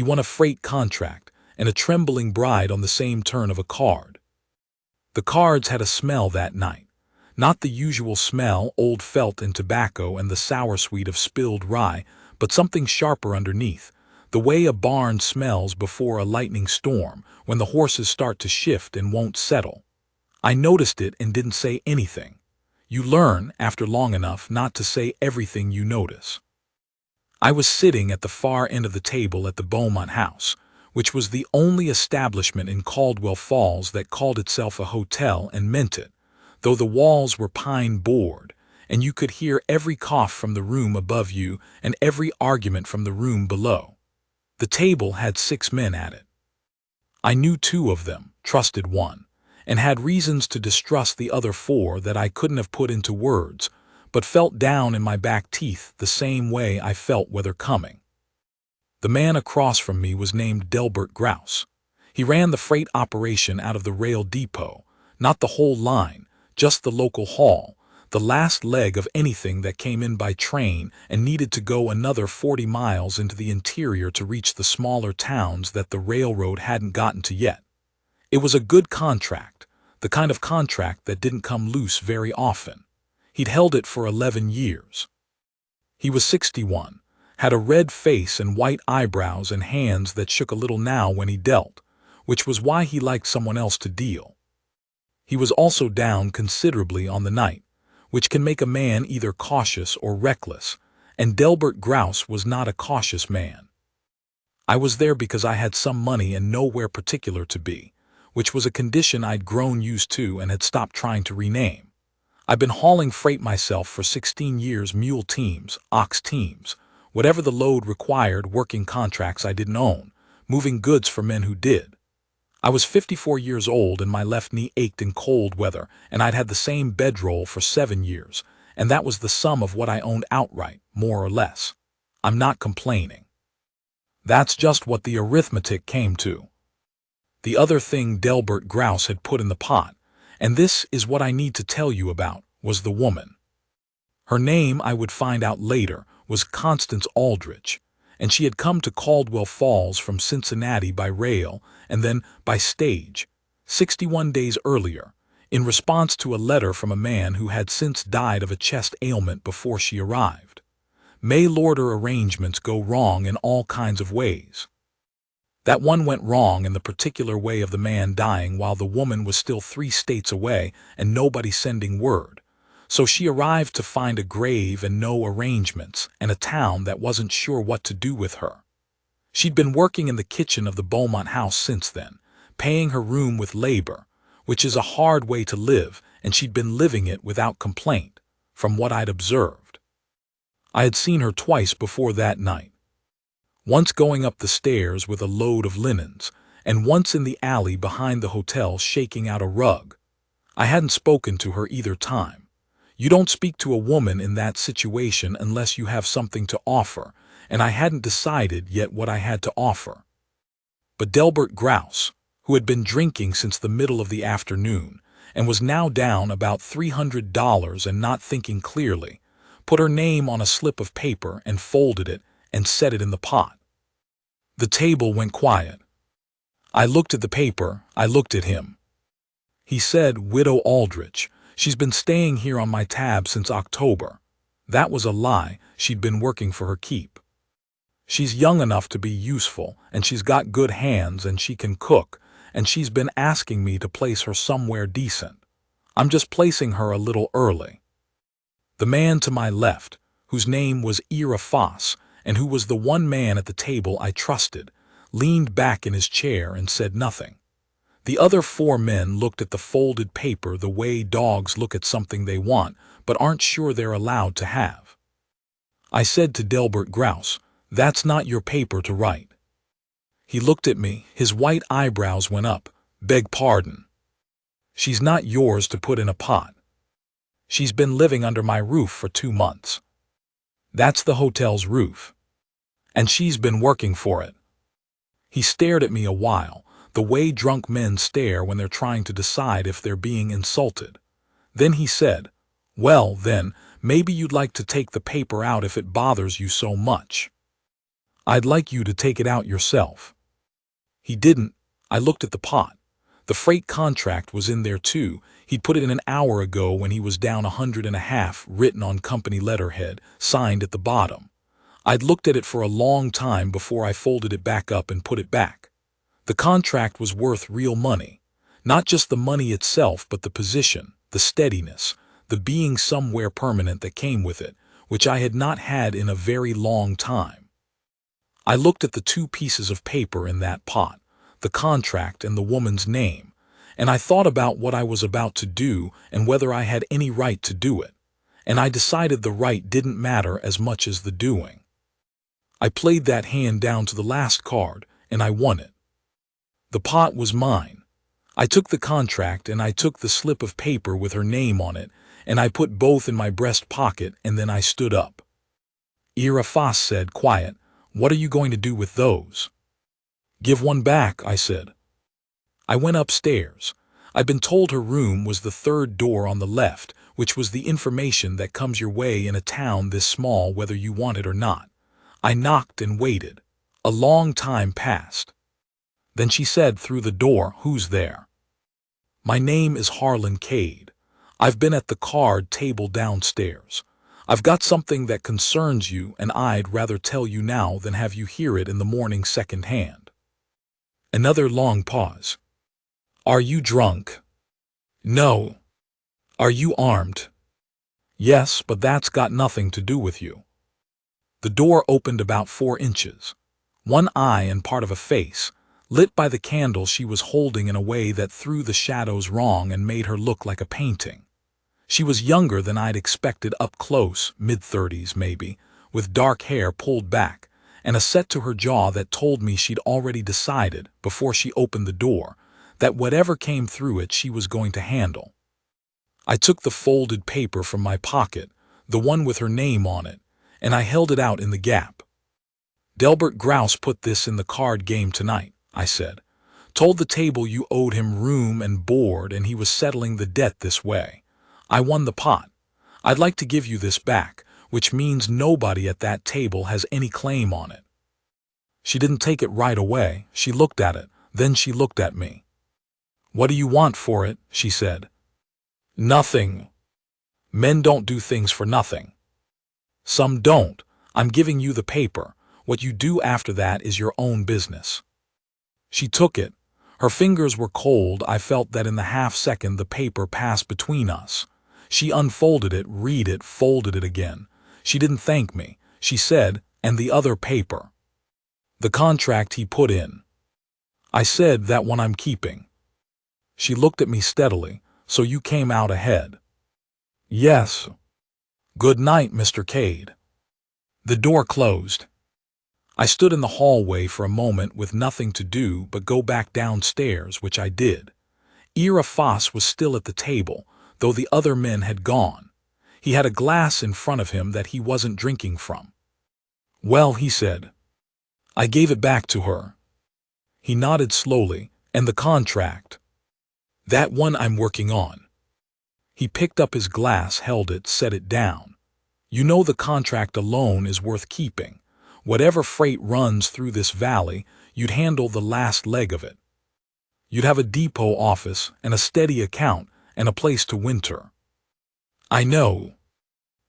He won a freight contract and a trembling bride on the same turn of a card. The cards had a smell that night. Not the usual smell, old felt and tobacco and the sour sweet of spilled rye, but something sharper underneath, the way a barn smells before a lightning storm, when the horses start to shift and won't settle. I noticed it and didn't say anything. You learn, after long enough, not to say everything you notice. I was sitting at the far end of the table at the Beaumont House, which was the only establishment in Caldwell Falls that called itself a hotel and meant it, though the walls were pine board, and you could hear every cough from the room above you and every argument from the room below. The table had 6 men at it. I knew 2 of them, trusted one, and had reasons to distrust the other 4 that I couldn't have put into words, but felt down in my back teeth the same way I felt weather coming. The man across from me was named Delbert Grouse. He ran the freight operation out of the rail depot, not the whole line, just the local haul, the last leg of anything that came in by train and needed to go another 40 miles into the interior to reach the smaller towns that the railroad hadn't gotten to yet. It was a good contract, the kind of contract that didn't come loose very often. He'd held it for 11 years. He was 61, had a red face and white eyebrows and hands that shook a little now when he dealt, which was why he liked someone else to deal. He was also down considerably on the night, which can make a man either cautious or reckless, and Delbert Grouse was not a cautious man. I was there because I had some money and nowhere particular to be, which was a condition I'd grown used to and had stopped trying to rename. I've been hauling freight myself for 16 years, mule teams, ox teams, whatever the load required, working contracts I didn't own, moving goods for men who did. I was 54 years old and my left knee ached in cold weather, and I'd had the same bedroll for 7 years, and that was the sum of what I owned outright, more or less. I'm not complaining. That's just what the arithmetic came to. The other thing Delbert Grouse had put in the pot, and this is what I need to tell you about, was the woman. Her name, I would find out later, was Constance Aldrich, and she had come to Caldwell Falls from Cincinnati by rail and then by stage, 61 days earlier, in response to a letter from a man who had since died of a chest ailment before she arrived. Mail-order arrangements go wrong in all kinds of ways. That one went wrong in the particular way of the man dying while the woman was still 3 states away and nobody sending word. So she arrived to find a grave and no arrangements, and a town that wasn't sure what to do with her. She'd been working in the kitchen of the Beaumont House since then, paying her room with labor, which is a hard way to live, and she'd been living it without complaint, from what I'd observed. I had seen her twice before that night. Once going up the stairs with a load of linens, and once in the alley behind the hotel shaking out a rug. I hadn't spoken to her either time. You don't speak to a woman in that situation unless you have something to offer, and I hadn't decided yet what I had to offer. But Delbert Grouse, who had been drinking since the middle of the afternoon, and was now down about $300 and not thinking clearly, put her name on a slip of paper and folded it and set it in the pot. The table went quiet. I looked at the paper, I looked at him. He said, "Widow Aldrich. She's been staying here on my tab since October." That was a lie. She'd been working for her keep. She's young enough to be useful, and she's got good hands, and she can cook, and she's been asking me to place her somewhere decent. I'm just placing her a little early. The man to my left, whose name was Ira Foss, and who was the one man at the table I trusted, leaned back in his chair and said nothing. The other 4 men looked at the folded paper the way dogs look at something they want but aren't sure they're allowed to have. I said to Delbert Grouse, "That's not your paper to write." He looked at me, his white eyebrows went up. "Beg pardon." "She's not yours to put in a pot. She's been living under my roof for 2 months. That's the hotel's roof. And she's been working for it." He stared at me a while, the way drunk men stare when they're trying to decide if they're being insulted. Then he said, "Well, then, maybe you'd like to take the paper out if it bothers you so much." I'd like you to take it out yourself." He didn't. I looked at the pot. The freight contract was in there too. He'd put it in an hour ago when he was down 150, written on company letterhead, signed at the bottom. I'd looked at it for a long time before I folded it back up and put it back. The contract was worth real money. Not just the money itself, but the position, the steadiness, the being somewhere permanent that came with it, which I had not had in a very long time. I looked at the two pieces of paper in that pot, the contract and the woman's name, and I thought about what I was about to do and whether I had any right to do it, and I decided the right didn't matter as much as the doing. I played that hand down to the last card, and I won it. The pot was mine. I took the contract and I took the slip of paper with her name on it, and I put both in my breast pocket, and then I stood up. Ira Foss said, "Quiet, what are you going to do with those?" "Give one back," I said. I went upstairs. I'd been told her room was the third door on the left, which was the information that comes your way in a town this small whether you want it or not. I knocked and waited. A long time passed. Then she said through the door, "Who's there?" "My name is Harlan Cade. I've been at the card table downstairs. I've got something that concerns you, and I'd rather tell you now than have you hear it in the morning second-hand." Another long pause. "Are you drunk?" "No." "Are you armed?" "Yes, but that's got nothing to do with you." The door opened about 4 inches. One eye and part of a face, lit by the candle she was holding in a way that threw the shadows wrong and made her look like a painting. She was younger than I'd expected up close, mid-30s maybe, with dark hair pulled back, and a set to her jaw that told me she'd already decided, before she opened the door, that whatever came through it she was going to handle. I took the folded paper from my pocket, the one with her name on it, and I held it out in the gap. "Delbert Grouse put this in the card game tonight," I said. "Told the table you owed him room and board and he was settling the debt this way. I won the pot. I'd like to give you this back, which means nobody at that table has any claim on it." She didn't take it right away. She looked at it, then she looked at me. "What do you want for it?" she said. "Nothing. Men don't do things for nothing." "Some don't. I'm giving you the paper. What you do after that is your own business." She took it. Her fingers were cold. I felt that in the half-second the paper passed between us. She unfolded it, read it, folded it again. She didn't thank me. She said, "And the other paper?" "The contract he put in." I said, "That one I'm keeping." She looked at me steadily. "So you came out ahead?" "Yes." "Good night, Mr. Cade." The door closed. I stood in the hallway for a moment with nothing to do but go back downstairs, which I did. Ira Foss was still at the table, though the other men had gone. He had a glass in front of him that he wasn't drinking from. "Well," he said, "I gave it back to her." He nodded slowly. "And the contract?" "That one I'm working on." He picked up his glass, held it, set it down. "You know the contract alone is worth keeping. Whatever freight runs through this valley, you'd handle the last leg of it. You'd have a depot office and a steady account and a place to winter." "I know."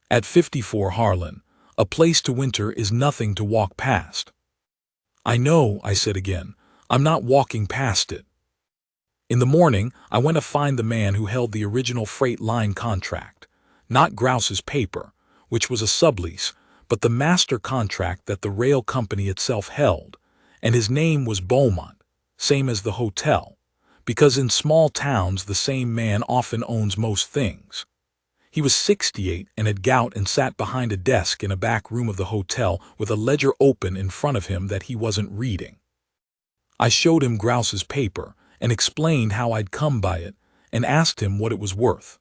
"At 54 Harlan, a place to winter is nothing to walk past." "I know," I said again. "I'm not walking past it." In the morning, I went to find the man who held the original freight line contract, not Grouse's paper, which was a sublease, but the master contract that the rail company itself held, and his name was Beaumont, same as the hotel, because in small towns the same man often owns most things. He was 68 and had gout and sat behind a desk in a back room of the hotel with a ledger open in front of him that he wasn't reading. I showed him Grouse's paper and explained how I'd come by it and asked him what it was worth.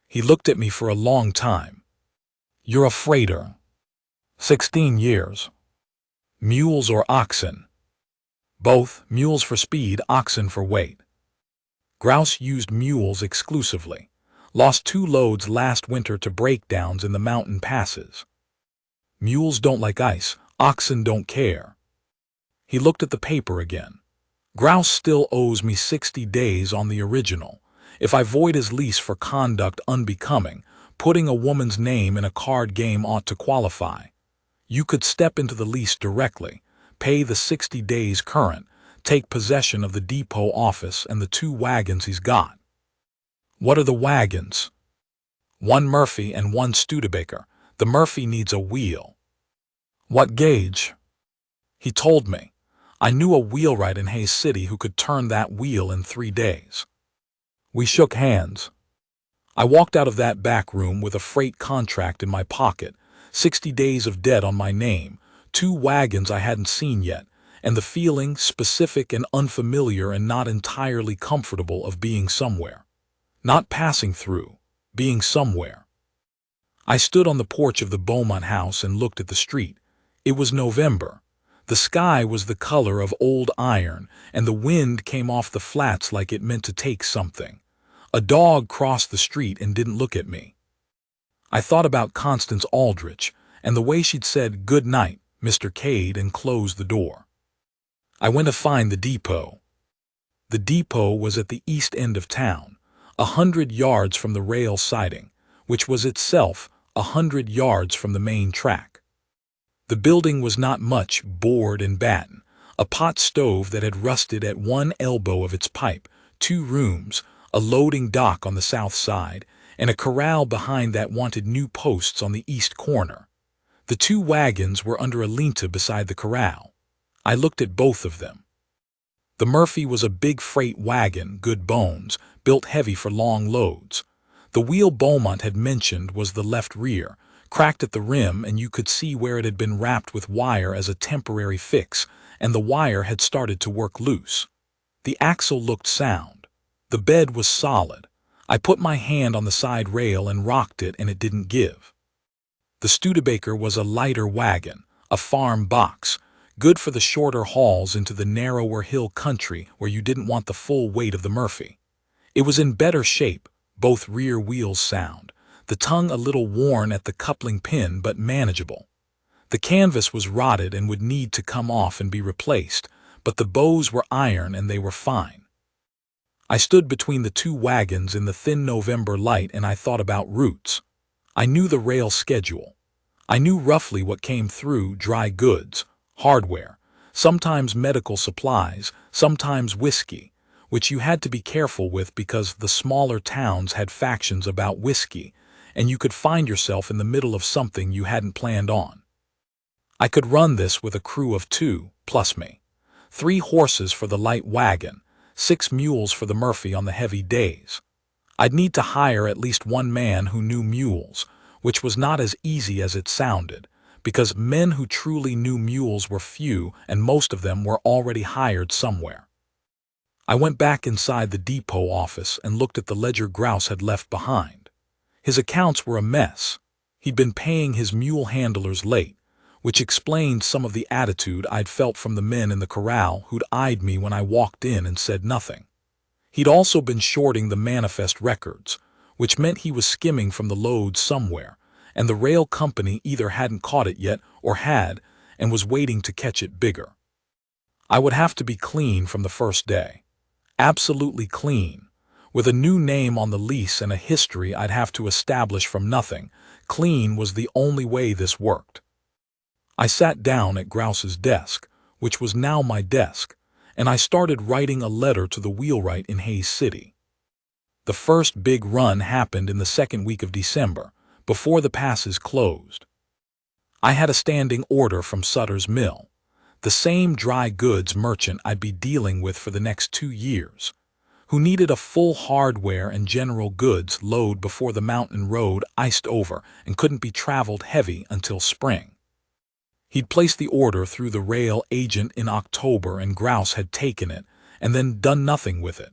He looked at me for a long time. "You're a freighter." 16 years. "Mules or oxen?" "Both, mules for speed, oxen for weight." Grouse used mules exclusively. Lost 2 loads last winter to breakdowns in the mountain passes. "Mules don't like ice. Oxen don't care. He looked at the paper again. Grouse still owes me 60 days on the original. If I void his lease for conduct unbecoming, putting a woman's name in a card game ought to qualify. You could step into the lease directly, pay the 60 days current, take possession of the depot office and the 2 wagons he's got. What are the wagons? 1 Murphy and 1 Studebaker. The Murphy needs a wheel. What gauge? He told me. I knew a wheelwright in Hayes City who could turn that wheel in 3 days. We shook hands. I walked out of that back room with a freight contract in my pocket, 60 days of debt on my name, 2 wagons I hadn't seen yet, and the feeling, specific and unfamiliar and not entirely comfortable, of being somewhere. Not passing through, being somewhere. I stood on the porch of the Beaumont house and looked at the street. It was November. The sky was the color of old iron, and the wind came off the flats like it meant to take something. A dog crossed the street and didn't look at me. I thought about Constance Aldrich and the way she'd said, "Good night, Mr. Cade," and closed the door. I went to find the depot. The depot was at the east end of town, 100 yards from the rail siding, which was itself 100 yards from the main track. The building was not much board and batten, a pot stove that had rusted at one elbow of its pipe, 2 rooms, a loading dock on the south side, and a corral behind that wanted new posts on the east corner. The 2 wagons were under a linta beside the corral. I looked at both of them. The Murphy was a big freight wagon, good bones, built heavy for long loads. The wheel Beaumont had mentioned was the left rear, cracked at the rim, and you could see where it had been wrapped with wire as a temporary fix, and the wire had started to work loose. The axle looked sound. The bed was solid. I put my hand on the side rail and rocked it, and it didn't give. The Studebaker was a lighter wagon, a farm box, good for the shorter hauls into the narrower hill country where you didn't want the full weight of the Murphy. It was in better shape, both rear wheels sound, the tongue a little worn at the coupling pin but manageable. The canvas was rotted and would need to come off and be replaced, but the bows were iron and they were fine. I stood between the 2 wagons in the thin November light and I thought about routes. I knew the rail schedule. I knew roughly what came through: dry goods, hardware, sometimes medical supplies, sometimes whiskey, which you had to be careful with because the smaller towns had factions about whiskey, and you could find yourself in the middle of something you hadn't planned on. I could run this with a crew of 2, plus me. 3 horses for the light wagon, 6 mules for the Murphy on the heavy days. I'd need to hire at least 1 man who knew mules, which was not as easy as it sounded, because men who truly knew mules were few and most of them were already hired somewhere. I went back inside the depot office and looked at the ledger Grouse had left behind. His accounts were a mess. He'd been paying his mule handlers late, which explained some of the attitude I'd felt from the men in the corral who'd eyed me when I walked in and said nothing. He'd also been shorting the manifest records, which meant he was skimming from the load somewhere, and the rail company either hadn't caught it yet or had, and was waiting to catch it bigger. I would have to be clean from the first day. Absolutely clean. With a new name on the lease and a history I'd have to establish from nothing, clean was the only way this worked. I sat down at Grouse's desk, which was now my desk, and I started writing a letter to the wheelwright in Hayes City. The first big run happened in the 2nd week of December, before the passes closed. I had a standing order from Sutter's Mill, the same dry goods merchant I'd be dealing with for the next 2 years, who needed a full hardware and general goods load before the mountain road iced over and couldn't be traveled heavy until spring. He'd placed the order through the rail agent in October and Grouse had taken it and then done nothing with it.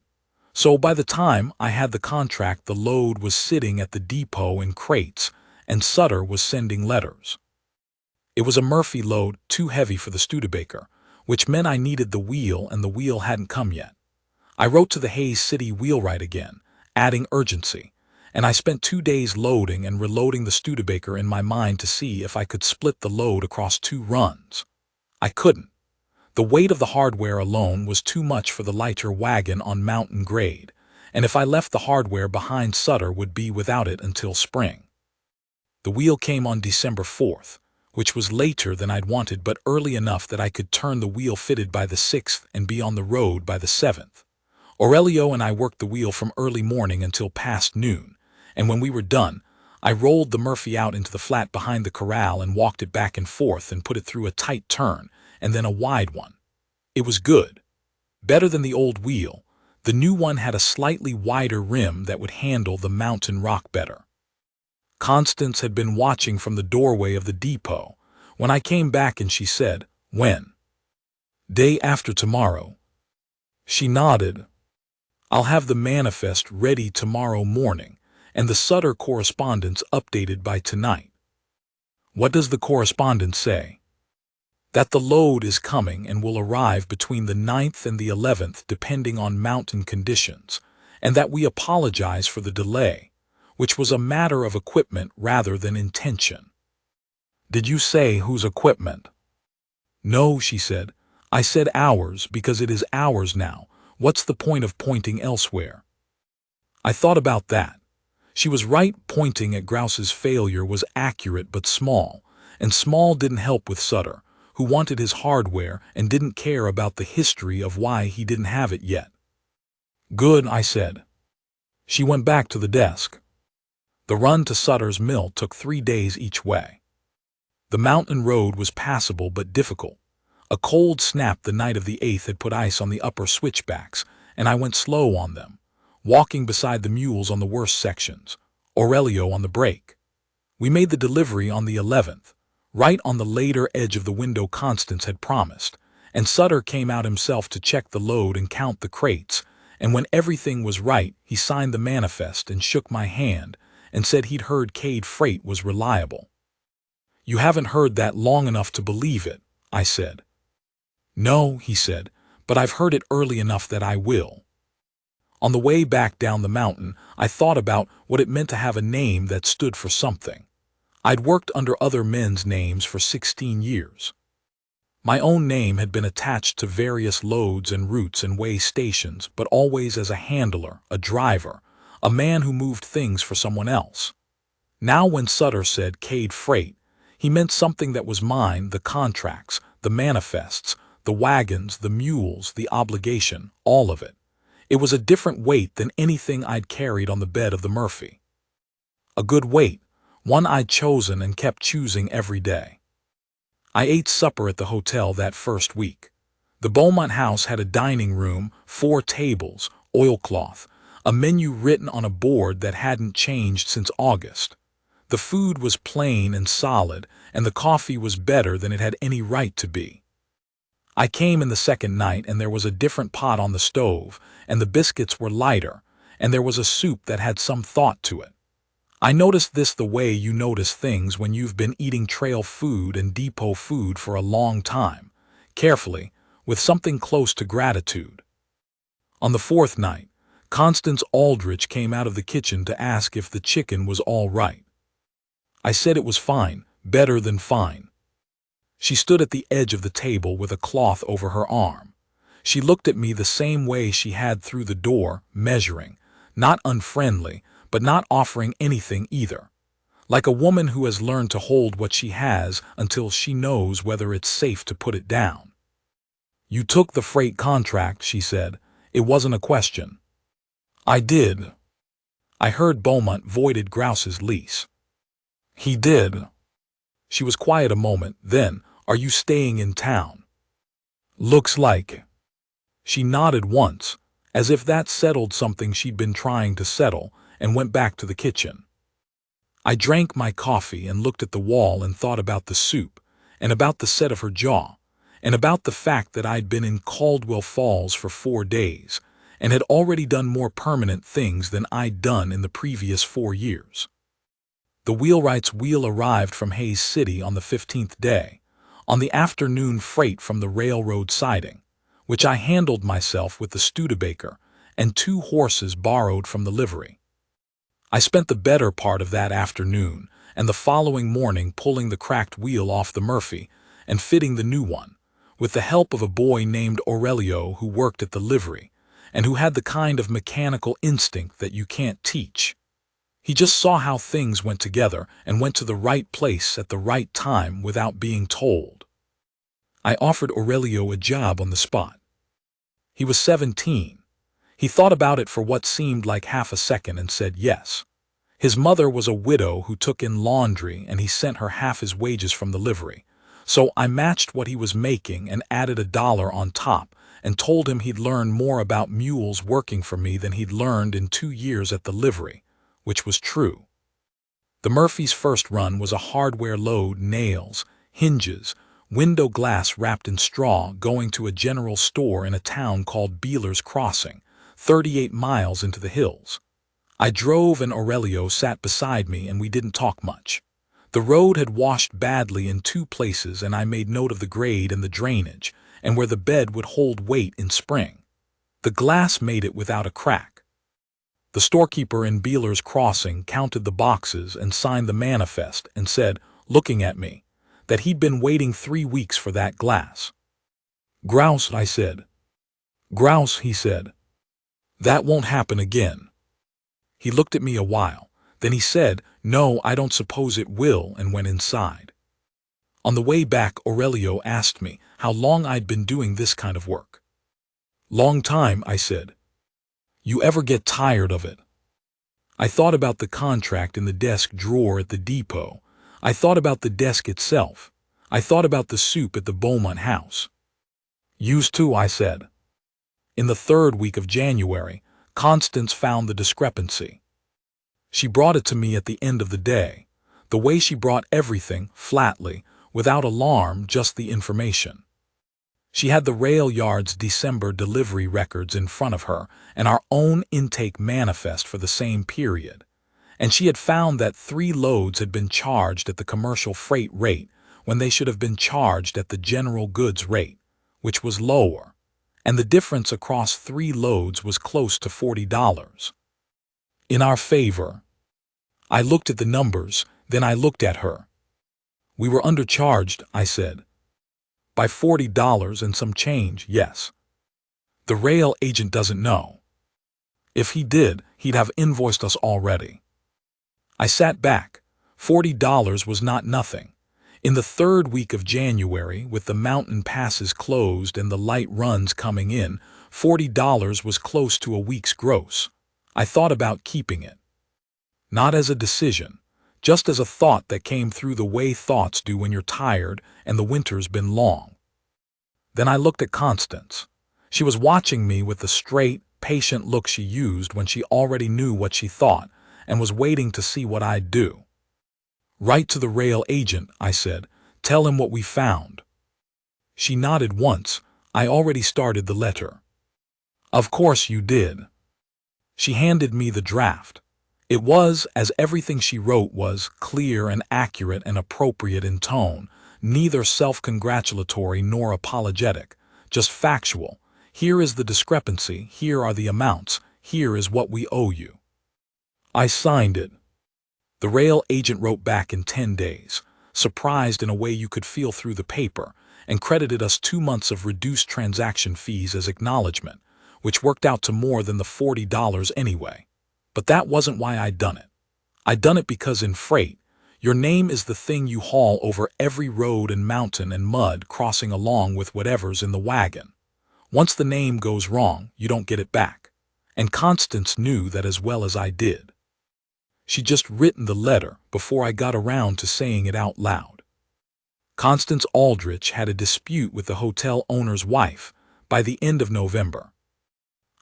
So by the time I had the contract, the load was sitting at the depot in crates and Sutter was sending letters. It was a Murphy load, too heavy for the Studebaker, which meant I needed the wheel and the wheel hadn't come yet. I wrote to the Hayes City wheelwright again, adding urgency, and I spent 2 days loading and reloading the Studebaker in my mind to see if I could split the load across 2 runs. I couldn't. The weight of the hardware alone was too much for the lighter wagon on mountain grade, and if I left the hardware behind, Sutter would be without it until spring. The wheel came on December 4th, which was later than I'd wanted but early enough that I could turn the wheel fitted by the 6th and be on the road by the 7th. Aurelio and I worked the wheel from early morning until past noon, and when we were done, I rolled the Murphy out into the flat behind the corral and walked it back and forth and put it through a tight turn and then a wide one. It was good. Better than the old wheel. The new one had a slightly wider rim that would handle the mountain rock better. Constance had been watching from the doorway of the depot when I came back, and she said, "When?" "Day after tomorrow." She nodded. "I'll have the manifest ready tomorrow morning and the Sutter correspondence updated by tonight." "What does the correspondence say?" "That the load is coming and will arrive between the 9th and the 11th depending on mountain conditions, and that we apologize for the delay, which was a matter of equipment rather than intention." "Did you say whose equipment?" "No," she said. "I said ours because it is ours now. What's the point of pointing elsewhere?" I thought about that. She was right. Pointing at Grouse's failure was accurate but small, and small didn't help with Sutter, who wanted his hardware and didn't care about the history of why he didn't have it yet. "Good," I said. She went back to the desk. The run to Sutter's mill took 3 days each way. The mountain road was passable but difficult. A cold snap the night of the 8th had put ice on the upper switchbacks, and I went slow on them, walking beside the mules on the worst sections, Aurelio on the brake. We made the delivery on the 11th, right on the later edge of the window Constance had promised, and Sutter came out himself to check the load and count the crates, and when everything was right, he signed the manifest and shook my hand and said he'd heard Cade Freight was reliable. "You haven't heard that long enough to believe it," I said. "No," he said, "but I've heard it early enough that I will." On the way back down the mountain, I thought about what it meant to have a name that stood for something. I'd worked under other men's names for 16 years. My own name had been attached to various loads and routes and way stations, but always as a handler, a driver, a man who moved things for someone else. Now when Sutter said Cade Freight, he meant something that was mine: the contracts, the manifests, the wagons, the mules, the obligation, all of it. It was a different weight than anything I'd carried on the bed of the Murphy. A good weight, one I'd chosen and kept choosing every day. I ate supper at the hotel that first week. The Beaumont house had a dining room, 4 tables, oilcloth, a menu written on a board that hadn't changed since August. The food was plain and solid, and the coffee was better than it had any right to be. I came in the second night, and there was a different pot on the stove, and the biscuits were lighter, and there was a soup that had some thought to it. I noticed this the way you notice things when you've been eating trail food and depot food for a long time, carefully, with something close to gratitude. On the 4th night, Constance Aldrich came out of the kitchen to ask if the chicken was all right. I said it was fine, better than fine. She stood at the edge of the table with a cloth over her arm. She looked at me the same way she had through the door, measuring, not unfriendly, but not offering anything either. Like a woman who has learned to hold what she has until she knows whether it's safe to put it down. "You took the freight contract," she said. "It wasn't a question." "I did." "I heard Beaumont voided Grouse's lease." "He did." She was quiet a moment, then, "Are you staying in town?" "Looks like." She nodded once, as if that settled something she'd been trying to settle, and went back to the kitchen. I drank my coffee and looked at the wall and thought about the soup, and about the set of her jaw, and about the fact that I'd been in Caldwell Falls for 4 days, and had already done more permanent things than I'd done in the previous 4 years. The wheelwright's wheel arrived from Hays City on the 15th day, on the afternoon freight from the railroad siding, which I handled myself with the Studebaker and 2 horses borrowed from the livery. I spent the better part of that afternoon and the following morning pulling the cracked wheel off the Murphy and fitting the new one, with the help of a boy named Aurelio who worked at the livery, and who had the kind of mechanical instinct that you can't teach. He just saw how things went together and went to the right place at the right time without being told. I offered Aurelio a job on the spot. He was 17. He thought about it for what seemed like half a second and said yes. His mother was a widow who took in laundry, and he sent her half his wages from the livery. So I matched what he was making and added $1 on top and told him he'd learn more about mules working for me than he'd learned in 2 years at the livery, which was true. The Murphy's first run was a hardware load, nails, hinges, window glass wrapped in straw, going to a general store in a town called Beeler's Crossing, 38 miles into the hills. I drove and Aurelio sat beside me and we didn't talk much. The road had washed badly in 2 places and I made note of the grade and the drainage and where the bed would hold weight in spring. The glass made it without a crack. The storekeeper in Beeler's Crossing counted the boxes and signed the manifest and said, looking at me, that he'd been waiting 3 weeks for that glass. Grouse, I said. Grouse, he said. That won't happen again. He looked at me a while. Then he said, no, I don't suppose it will, and went inside. On the way back, Aurelio asked me how long I'd been doing this kind of work. Long time, I said. You ever get tired of it? I thought about the contract in the desk drawer at the depot. I thought about the desk itself. I thought about the soup at the Beaumont house. Used to, I said. In the 3rd week of January, Constance found the discrepancy. She brought it to me at the end of the day, the way she brought everything, flatly, without alarm, just the information. She had the rail yard's December delivery records in front of her and our own intake manifest for the same period, and she had found that 3 loads had been charged at the commercial freight rate when they should have been charged at the general goods rate, which was lower, and the difference across 3 loads was close to $40. In our favor. I looked at the numbers, then I looked at her. We were undercharged, I said. By $40 and some change, yes. The rail agent doesn't know. If he did, he'd have invoiced us already. I sat back. $40 was not nothing. In the 3rd week of January, with the mountain passes closed and the light runs coming in, $40 was close to a week's gross. I thought about keeping it. Not as a decision, just as a thought that came through the way thoughts do when you're tired and the winter's been long. Then I looked at Constance. She was watching me with the straight, patient look she used when she already knew what she thought and was waiting to see what I'd do. Write to the rail agent, I said. Tell him what we found. She nodded once. I already started the letter. Of course you did. She handed me the draft. It was, as everything she wrote was, clear and accurate and appropriate in tone, neither self-congratulatory nor apologetic, just factual. Here is the discrepancy, here are the amounts, here is what we owe you. I signed it. The rail agent wrote back in 10 days, surprised in a way you could feel through the paper, and credited us 2 months of reduced transaction fees as acknowledgement, which worked out to more than the $40 anyway. But that wasn't why I'd done it. I'd done it because in freight, your name is the thing you haul over every road and mountain and mud crossing along with whatever's in the wagon. Once the name goes wrong, you don't get it back. And Constance knew that as well as I did. She'd just written the letter before I got around to saying it out loud. Constance Aldrich had a dispute with the hotel owner's wife by the end of November.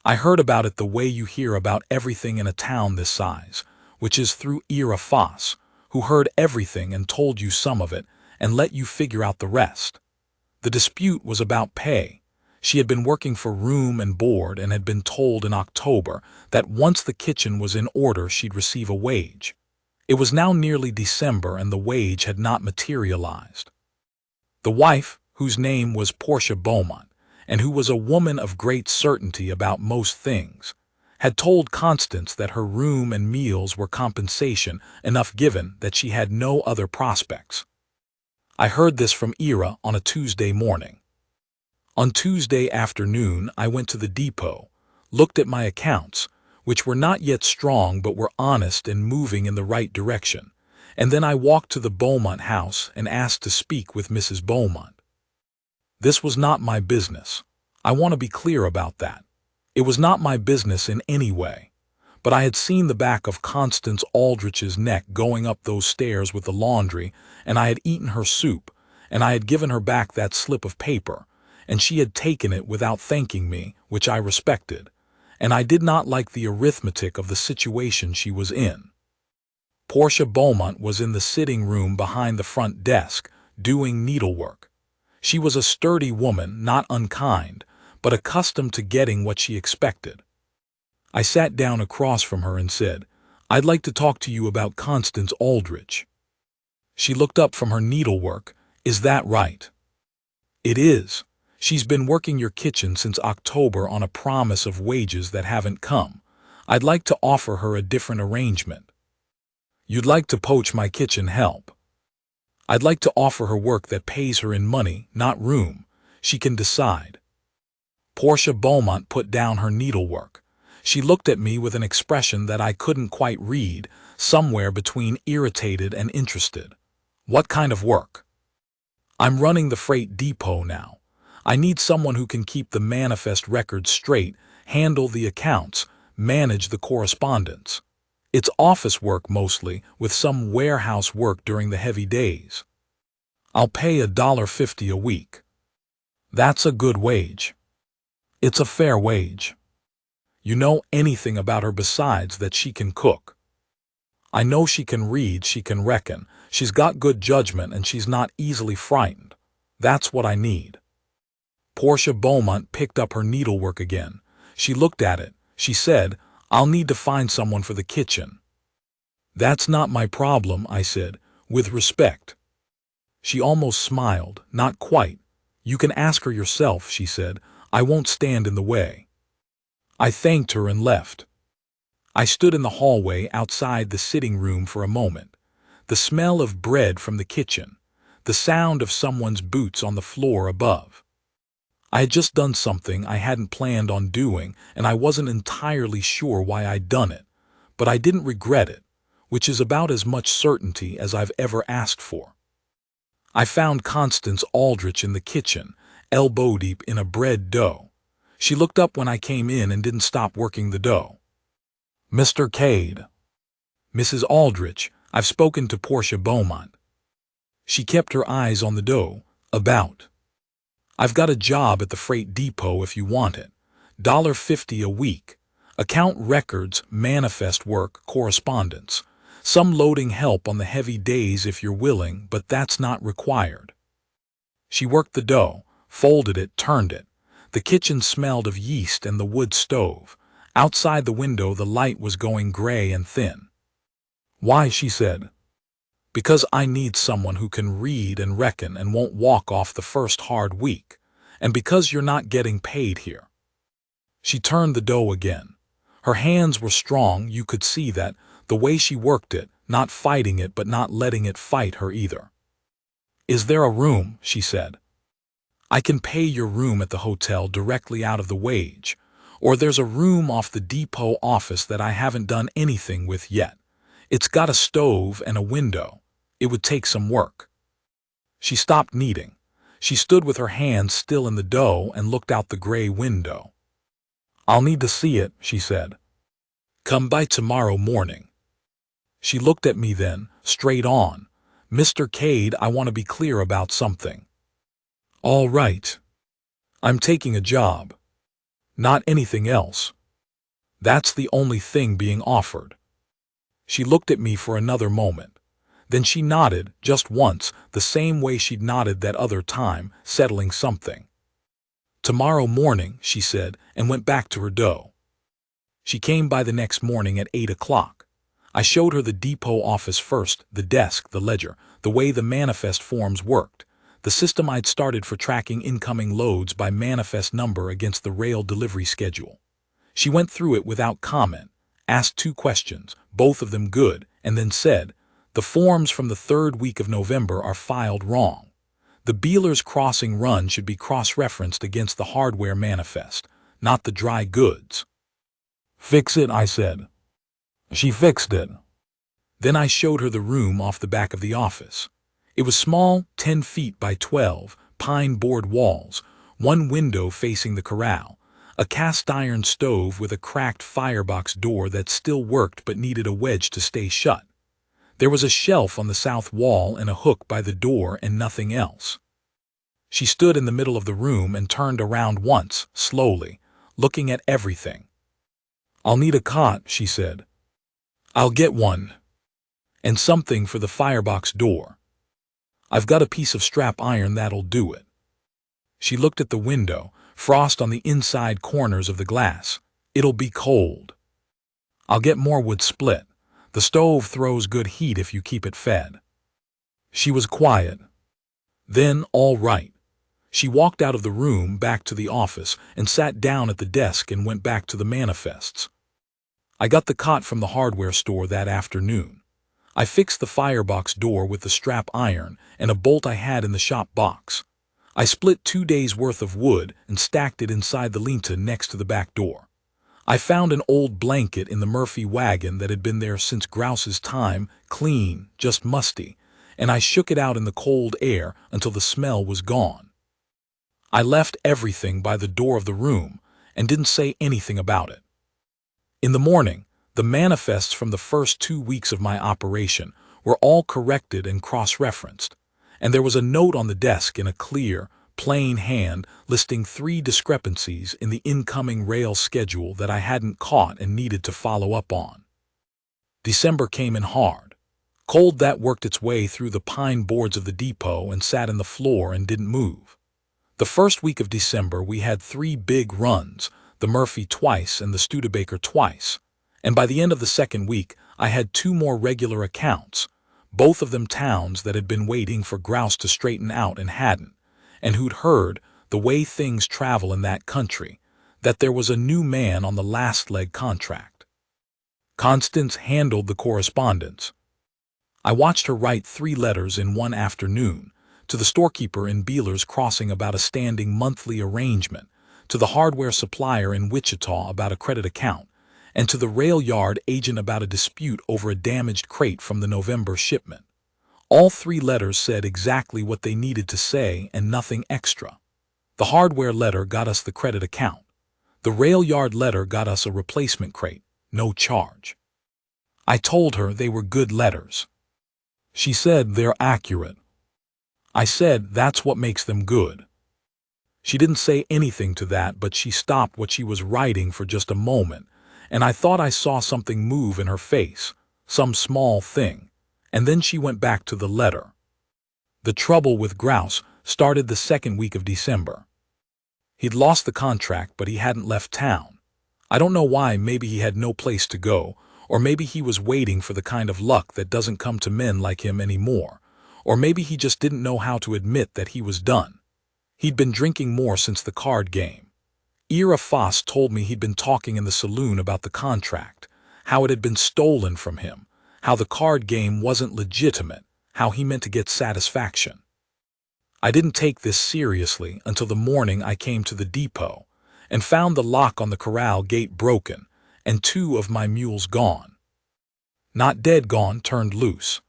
I heard about it the way you hear about everything in a town this size, which is through Ira Foss, who heard everything and told you some of it and let you figure out the rest. The dispute was about pay. She had been working for room and board and had been told in October that once the kitchen was in order she'd receive a wage. It was now nearly December and the wage had not materialized. The wife, whose name was Portia Beaumont, and who was a woman of great certainty about most things, had told Constance that her room and meals were compensation enough given that she had no other prospects. I heard this from Ira on a Tuesday morning. On Tuesday afternoon, I went to the depot, looked at my accounts, which were not yet strong but were honest and moving in the right direction, and then I walked to the Beaumont house and asked to speak with Mrs. Beaumont. This was not my business. I want to be clear about that. It was not my business in any way. But I had seen the back of Constance Aldrich's neck going up those stairs with the laundry, and I had eaten her soup, and I had given her back that slip of paper, and she had taken it without thanking me, which I respected, and I did not like the arithmetic of the situation she was in. Portia Beaumont was in the sitting room behind the front desk, doing needlework. She was a sturdy woman, not unkind, but accustomed to getting what she expected. I sat down across from her and said, "I'd like to talk to you about Constance Aldrich." She looked up from her needlework. "Is that right?" "It is. She's been working your kitchen since October on a promise of wages that haven't come. I'd like to offer her a different arrangement." "You'd like to poach my kitchen help?" "I'd like to offer her work that pays her in money, not room. She can decide." Portia Beaumont put down her needlework. She looked at me with an expression that I couldn't quite read, somewhere between irritated and interested. "What kind of work?" "I'm running the freight depot now. I need someone who can keep the manifest records straight, handle the accounts, manage the correspondence. It's office work mostly, with some warehouse work during the heavy days. I'll pay $1.50 a week." "That's a good wage." "It's a fair wage." "You know anything about her besides that she can cook?" "I know she can read, she can reckon, she's got good judgment, and she's not easily frightened. That's what I need." Portia Beaumont picked up her needlework again. She looked at it. She said, "I'll need to find someone for the kitchen." "That's not my problem," I said, with respect. She almost smiled. "Not quite. You can ask her yourself," she said. "I won't stand in the way." I thanked her and left. I stood in the hallway outside the sitting room for a moment. The smell of bread from the kitchen, the sound of someone's boots on the floor above. I had just done something I hadn't planned on doing, and I wasn't entirely sure why I'd done it, but I didn't regret it, which is about as much certainty as I've ever asked for. I found Constance Aldrich in the kitchen, elbow-deep in a bread dough. She looked up when I came in and didn't stop working the dough. "Mr. Cade." "Mrs. Aldrich, I've spoken to Portia Beaumont." She kept her eyes on the dough. "About?" "I've got a job at the freight depot if you want it. $1.50 a week. Account records, manifest work, correspondence. Some loading help on the heavy days if you're willing, but that's not required." She worked the dough, folded it, turned it. The kitchen smelled of yeast and the wood stove. Outside the window the light was going gray and thin. "Why?" she said. "Because I need someone who can read and reckon and won't walk off the first hard week. And because you're not getting paid here." She turned the dough again. Her hands were strong, you could see that, the way she worked it, not fighting it but not letting it fight her either. "Is there a room?" she said. "I can pay your room at the hotel directly out of the wage, or there's a room off the depot office that I haven't done anything with yet. It's got a stove and a window. It would take some work." She stopped kneading. She stood with her hands still in the dough and looked out the gray window. "I'll need to see it," she said. "Come by tomorrow morning." She looked at me then, straight on. "Mr. Cade, I want to be clear about something." "All right. I'm taking a job. Not anything else. That's the only thing being offered." She looked at me for another moment. Then she nodded, just once, the same way she'd nodded that other time, settling something. "Tomorrow morning," she said, and went back to her dough. She came by the next morning at 8 o'clock. I showed her the depot office first, the desk, the ledger, the way the manifest forms worked, the system I'd started for tracking incoming loads by manifest number against the rail delivery schedule. She went through it without comment, asked 2 questions, both of them good, and then said, "The forms from the 3rd week of November are filed wrong. The Beeler's Crossing run should be cross-referenced against the hardware manifest, not the dry goods." "Fix it," I said. She fixed it. Then I showed her the room off the back of the office. It was small, 10 feet by 12, pine board walls, one window facing the corral, a cast-iron stove with a cracked firebox door that still worked but needed a wedge to stay shut. There was a shelf on the south wall and a hook by the door and nothing else. She stood in the middle of the room and turned around once, slowly, looking at everything. "I'll need a cot," she said. "I'll get one. And something for the firebox door. I've got a piece of strap iron that'll do it." She looked at the window, frost on the inside corners of the glass. "It'll be cold. I'll get more wood split. The stove throws good heat if you keep it fed." She was quiet. Then, all right. She walked out of the room back to the office and sat down at the desk and went back to the manifests. I got the cot from the hardware store that afternoon. I fixed the firebox door with the strap iron and a bolt I had in the shop box. I split 2 days' worth of wood and stacked it inside the lean-to next to the back door. I found an old blanket in the Murphy wagon that had been there since Grouse's time, clean, just musty, and I shook it out in the cold air until the smell was gone. I left everything by the door of the room and didn't say anything about it. In the morning, the manifests from the first 2 weeks of my operation were all corrected and cross-referenced, and there was a note on the desk in a clear, plain hand listing 3 discrepancies in the incoming rail schedule that I hadn't caught and needed to follow up on. December came in hard. Cold that worked its way through the pine boards of the depot and sat in the floor and didn't move. The first week of December we had 3 big runs, the Murphy twice and the Studebaker twice, and by the end of the second week I had 2 more regular accounts, both of them towns that had been waiting for Grouse to straighten out and hadn't, and who'd heard, the way things travel in that country, that there was a new man on the last leg contract. Constance handled the correspondence. I watched her write 3 letters in one afternoon, to the storekeeper in Beeler's Crossing about a standing monthly arrangement, to the hardware supplier in Wichita about a credit account, and to the rail yard agent about a dispute over a damaged crate from the November shipment. All 3 letters said exactly what they needed to say and nothing extra. The hardware letter got us the credit account. The rail yard letter got us a replacement crate, no charge. I told her they were good letters. She said they're accurate. I said that's what makes them good. She didn't say anything to that, but she stopped what she was writing for just a moment, and I thought I saw something move in her face, some small thing, and then she went back to the letter. The trouble with Grouse started the second week of December. He'd lost the contract, but he hadn't left town. I don't know why. Maybe he had no place to go, or maybe he was waiting for the kind of luck that doesn't come to men like him anymore, or maybe he just didn't know how to admit that he was done. He'd been drinking more since the card game. Ira Foss told me he'd been talking in the saloon about the contract, how it had been stolen from him, how the card game wasn't legitimate, how he meant to get satisfaction. I didn't take this seriously until the morning I came to the depot and found the lock on the corral gate broken and 2 of my mules gone. Not dead gone, turned loose.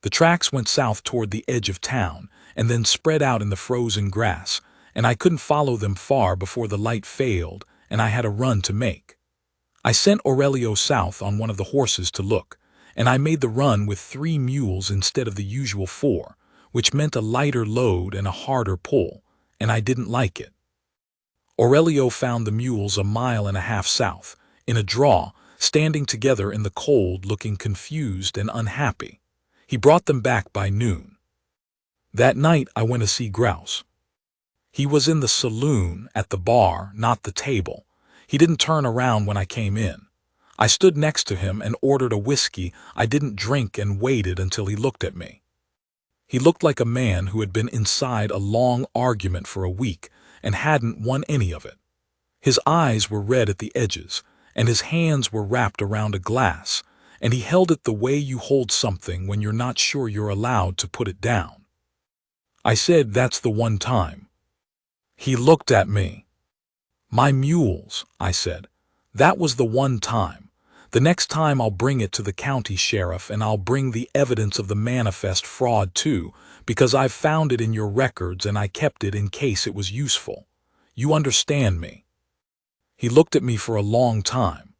The tracks went south toward the edge of town and then spread out in the frozen grass, and I couldn't follow them far before the light failed and I had a run to make. I sent Aurelio south on one of the horses to look, and I made the run with 3 mules instead of the usual 4, which meant a lighter load and a harder pull, and I didn't like it. Aurelio found the mules 1.5 miles south, in a draw, standing together in the cold, looking confused and unhappy. He brought them back by noon. That night I went to see Grouse. He was in the saloon, at the bar, not the table. He didn't turn around when I came in. I stood next to him and ordered a whiskey I didn't drink and waited until he looked at me. He looked like a man who had been inside a long argument for a week and hadn't won any of it. His eyes were red at the edges, and his hands were wrapped around a glass, and he held it the way you hold something when you're not sure you're allowed to put it down. I said, "That's the one time." He looked at me. "My mules," I said. "That was the one time. The next time I'll bring it to the county sheriff, and I'll bring the evidence of the manifest fraud too, because I've found it in your records and I kept it in case it was useful. You understand me?" He looked at me for a long time.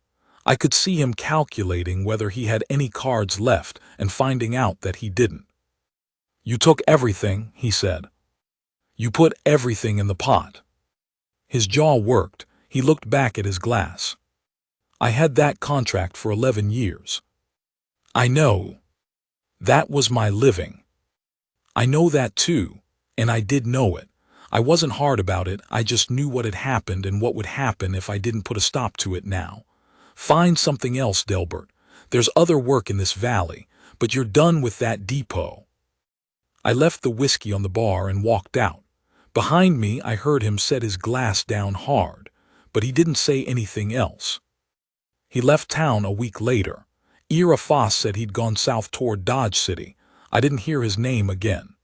I could see him calculating whether he had any cards left and finding out that he didn't. "You took everything," he said. "You put everything in the pot." His jaw worked. He looked back at his glass. "I had that contract for 11 years. I know. That was my living. I know that too, and I did know it. I wasn't hard about it, I just knew what had happened and what would happen if I didn't put a stop to it now. Find something else, Delbert. There's other work in this valley, but you're done with that depot." I left the whiskey on the bar and walked out. Behind me, I heard him set his glass down hard, but he didn't say anything else. He left town a week later. Ira Foss said he'd gone south toward Dodge City. I didn't hear his name again.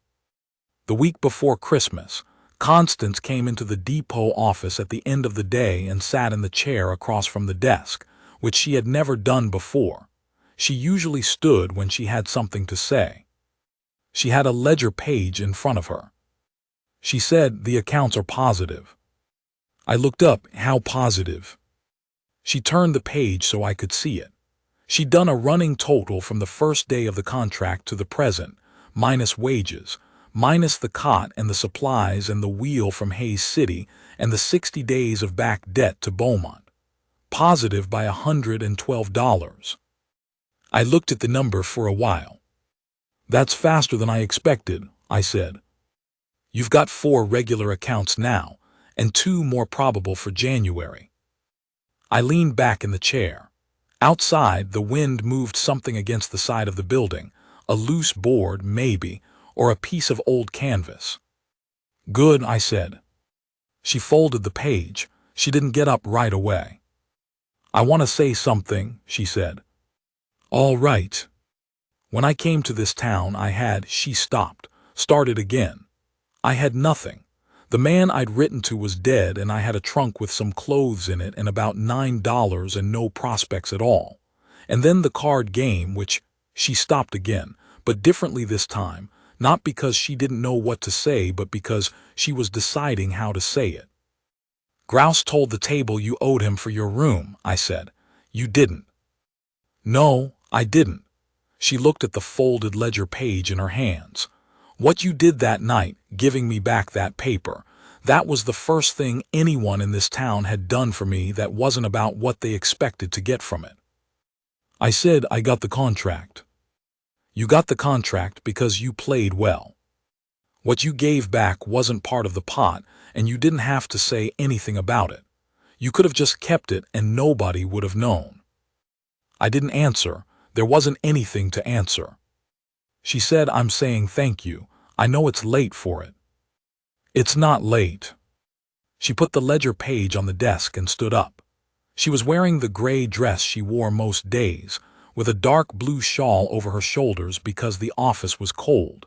The week before Christmas, Constance came into the depot office at the end of the day and sat in the chair across from the desk, which she had never done before. She usually stood when she had something to say. She had a ledger page in front of her. She said, "The accounts are positive." I looked up. "How positive?" She turned the page so I could see it. She'd done a running total from the first day of the contract to the present, minus wages, minus the cot and the supplies and the wheel from Hayes City and the 60 days of back debt to Beaumont. Positive by $112. I looked at the number for a while. "That's faster than I expected," I said. "You've got 4 regular accounts now, and 2 more probable for January." I leaned back in the chair. Outside, the wind moved something against the side of the building, a loose board, maybe, or a piece of old canvas. "Good," I said. She folded the page. She didn't get up right away. "I want to say something," she said. "All right. When I came to this town, she stopped, started again. I had nothing. The man I'd written to was dead, and I had a trunk with some clothes in it and about $9 and no prospects at all. And then the card game, which—" She stopped again, but differently this time, not because she didn't know what to say, but because she was deciding how to say it. "Grouse told the table you owed him for your room," I said. "You didn't." "No, I didn't." She looked at the folded ledger page in her hands. "What you did that night, giving me back that paper, that was the first thing anyone in this town had done for me that wasn't about what they expected to get from it." I said, "I got the contract." "You got the contract because you played well. What you gave back wasn't part of the pot, and you didn't have to say anything about it. You could have just kept it and nobody would have known." I didn't answer. There wasn't anything to answer. She said, "I'm saying thank you. I know it's late for it." "It's not late." She put the ledger page on the desk and stood up. She was wearing the gray dress she wore most days, with a dark blue shawl over her shoulders because the office was cold.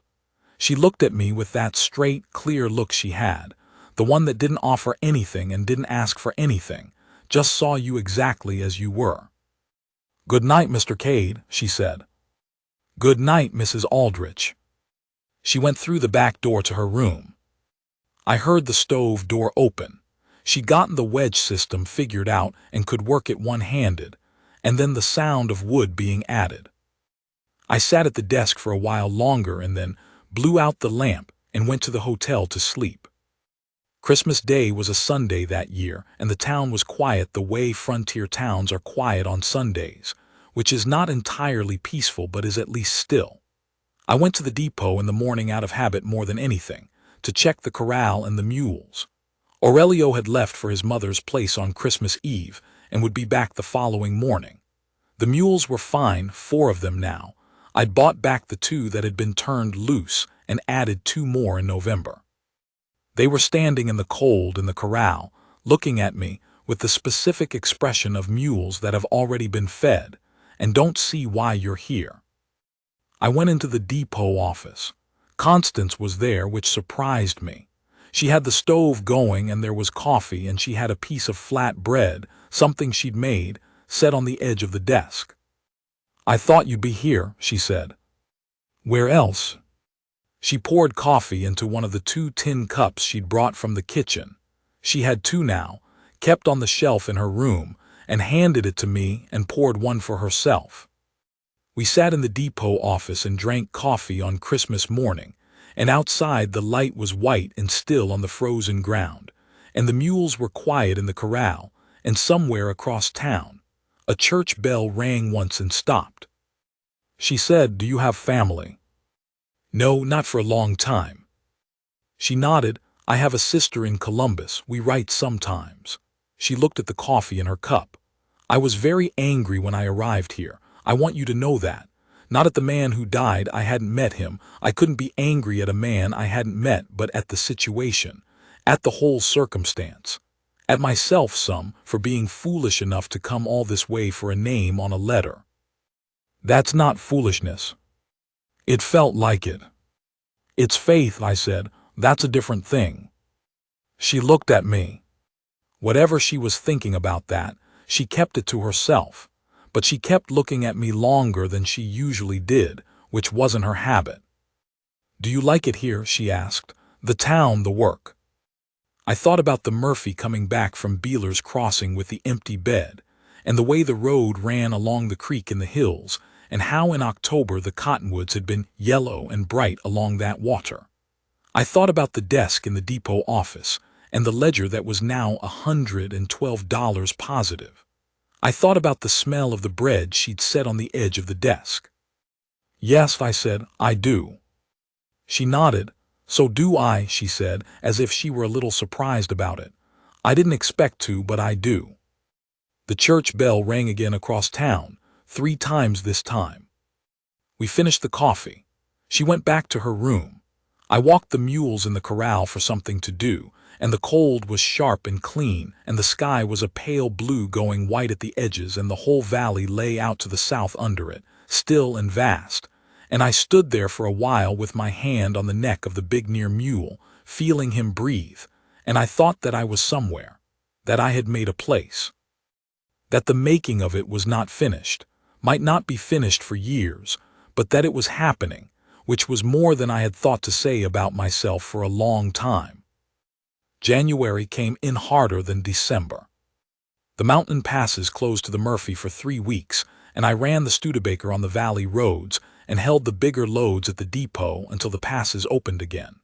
She looked at me with that straight, clear look she had, the one that didn't offer anything and didn't ask for anything, just saw you exactly as you were. "Good night, Mr. Cade," she said. "Good night, Mrs. Aldrich." She went through the back door to her room. I heard the stove door open. She'd gotten the wedge system figured out and could work it one-handed, and then the sound of wood being added. I sat at the desk for a while longer and then blew out the lamp and went to the hotel to sleep. Christmas Day was a Sunday that year, and the town was quiet the way frontier towns are quiet on Sundays, which is not entirely peaceful but is at least still. I went to the depot in the morning out of habit more than anything, to check the corral and the mules. Aurelio had left for his mother's place on Christmas Eve and would be back the following morning. The mules were fine, 4 of them now. I'd bought back the 2 that had been turned loose and added 2 more in November. They were standing in the cold in the corral, looking at me, with the specific expression of mules that have already been fed and don't see why you're here. I went into the depot office. Constance was there, which surprised me. She had the stove going and there was coffee, and she had a piece of flat bread, something she'd made, set on the edge of the desk. "I thought you'd be here," she said. "Where else?" She poured coffee into one of the 2 tin cups she'd brought from the kitchen. She had 2 now, kept on the shelf in her room, and handed it to me and poured one for herself. We sat in the depot office and drank coffee on Christmas morning, and outside the light was white and still on the frozen ground, and the mules were quiet in the corral, and somewhere across town, a church bell rang once and stopped. She said, "Do you have family?" "No, not for a long time." She nodded. "I have a sister in Columbus. We write sometimes." She looked at the coffee in her cup. "I was very angry when I arrived here. I want you to know that. Not at the man who died. I hadn't met him. I couldn't be angry at a man I hadn't met, but at the situation, at the whole circumstance. At myself some, for being foolish enough to come all this way for a name on a letter." "That's not foolishness." "It felt like it." "It's faith," I said. "That's a different thing." She looked at me. Whatever she was thinking about that, she kept it to herself, but she kept looking at me longer than she usually did, which wasn't her habit. "Do you like it here?" she asked. "The town, the work?" I thought about the Murphy coming back from Beeler's Crossing with the empty bed, and the way the road ran along the creek in the hills, and how in October the cottonwoods had been yellow and bright along that water. I thought about the desk in the depot office, and the ledger that was now $112 positive. I thought about the smell of the bread she'd set on the edge of the desk. "Yes," I said, "I do." She nodded. "So do I," she said, as if she were a little surprised about it. "I didn't expect to, but I do." The church bell rang again across town, 3 times this time. We finished the coffee. She went back to her room. I walked the mules in the corral for something to do, and the cold was sharp and clean, and the sky was a pale blue going white at the edges, and the whole valley lay out to the south under it, still and vast, and I stood there for a while with my hand on the neck of the big near mule, feeling him breathe, and I thought that I was somewhere, that I had made a place, that the making of it was not finished, might not be finished for years, but that it was happening, which was more than I had thought to say about myself for a long time. January came in harder than December. The mountain passes closed to the Murphy for 3 weeks, and I ran the Studebaker on the valley roads and held the bigger loads at the depot until the passes opened again.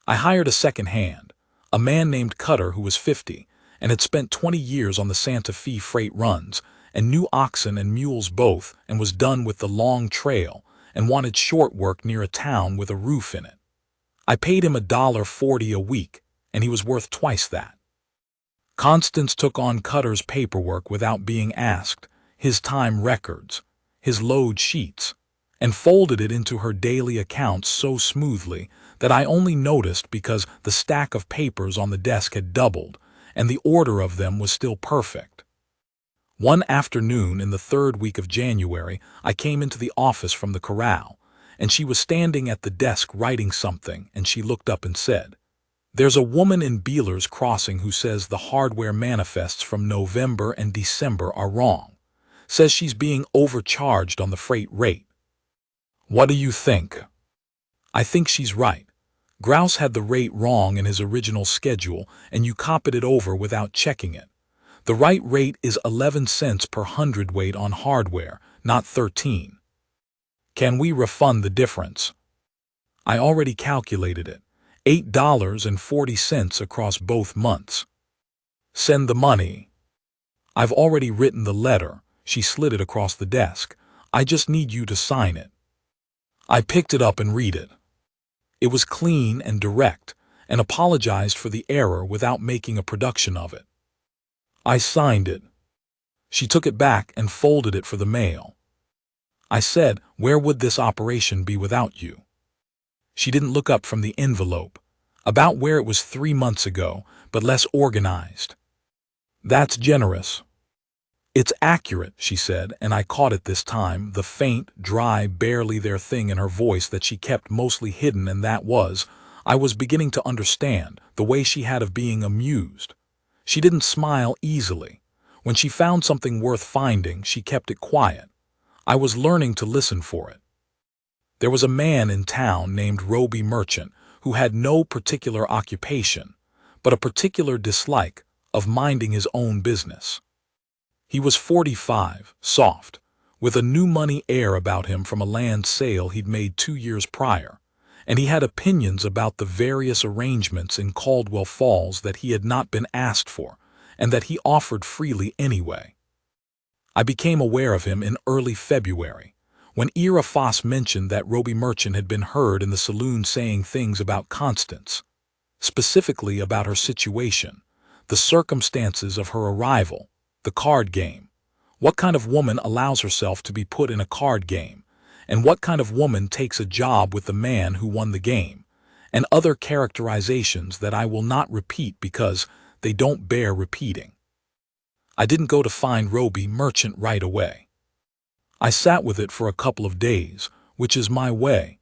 I hired a second hand, a man named Cutter who was 50, and had spent 20 years on the Santa Fe freight runs, and knew oxen and mules both, and was done with the long trail, and wanted short work near a town with a roof in it. I paid him $1.40 a week, and he was worth twice that. Constance took on Cutter's paperwork without being asked, his time records, his load sheets, and folded it into her daily accounts so smoothly that I only noticed because the stack of papers on the desk had doubled, and the order of them was still perfect. One afternoon in the 3rd week of January, I came into the office from the corral, and she was standing at the desk writing something, and she looked up and said, "There's a woman in Beeler's Crossing who says the hardware manifests from November and December are wrong. Says she's being overcharged on the freight rate. What do you think?" "I think she's right. Grouse had the rate wrong in his original schedule, and you copied it over without checking it. The right rate is 11 cents per hundredweight on hardware, not 13. Can we refund the difference?" "I already calculated it. $8.40 across both months." "Send the money." "I've already written the letter." She slid it across the desk. "I just need you to sign it." I picked it up and read it. It was clean and direct, and apologized for the error without making a production of it. I signed it. She took it back and folded it for the mail. I said, "Where would this operation be without you?" She didn't look up from the envelope. "About where it was 3 months ago, but less organized." That's generous. It's accurate, she said, and I caught it this time, the faint, dry, barely there thing in her voice that she kept mostly hidden, and that was, I was beginning to understand, the way she had of being amused. She didn't smile easily. When she found something worth finding, she kept it quiet. I was learning to listen for it. There was a man in town named Roby Merchant who had no particular occupation, but a particular dislike of minding his own business. He was 45, soft, with a new money air about him from a land sale he'd made 2 years prior, and he had opinions about the various arrangements in Caldwell Falls that he had not been asked for, and that he offered freely anyway. I became aware of him in early February, when Ira Foss mentioned that Roby Merchant had been heard in the saloon saying things about Constance, specifically about her situation, the circumstances of her arrival, the card game. What kind of woman allows herself to be put in a card game, and what kind of woman takes a job with the man who won the game, and other characterizations that I will not repeat because they don't bear repeating. I didn't go to find Roby Merchant right away. I sat with it for a couple of days, which is my way.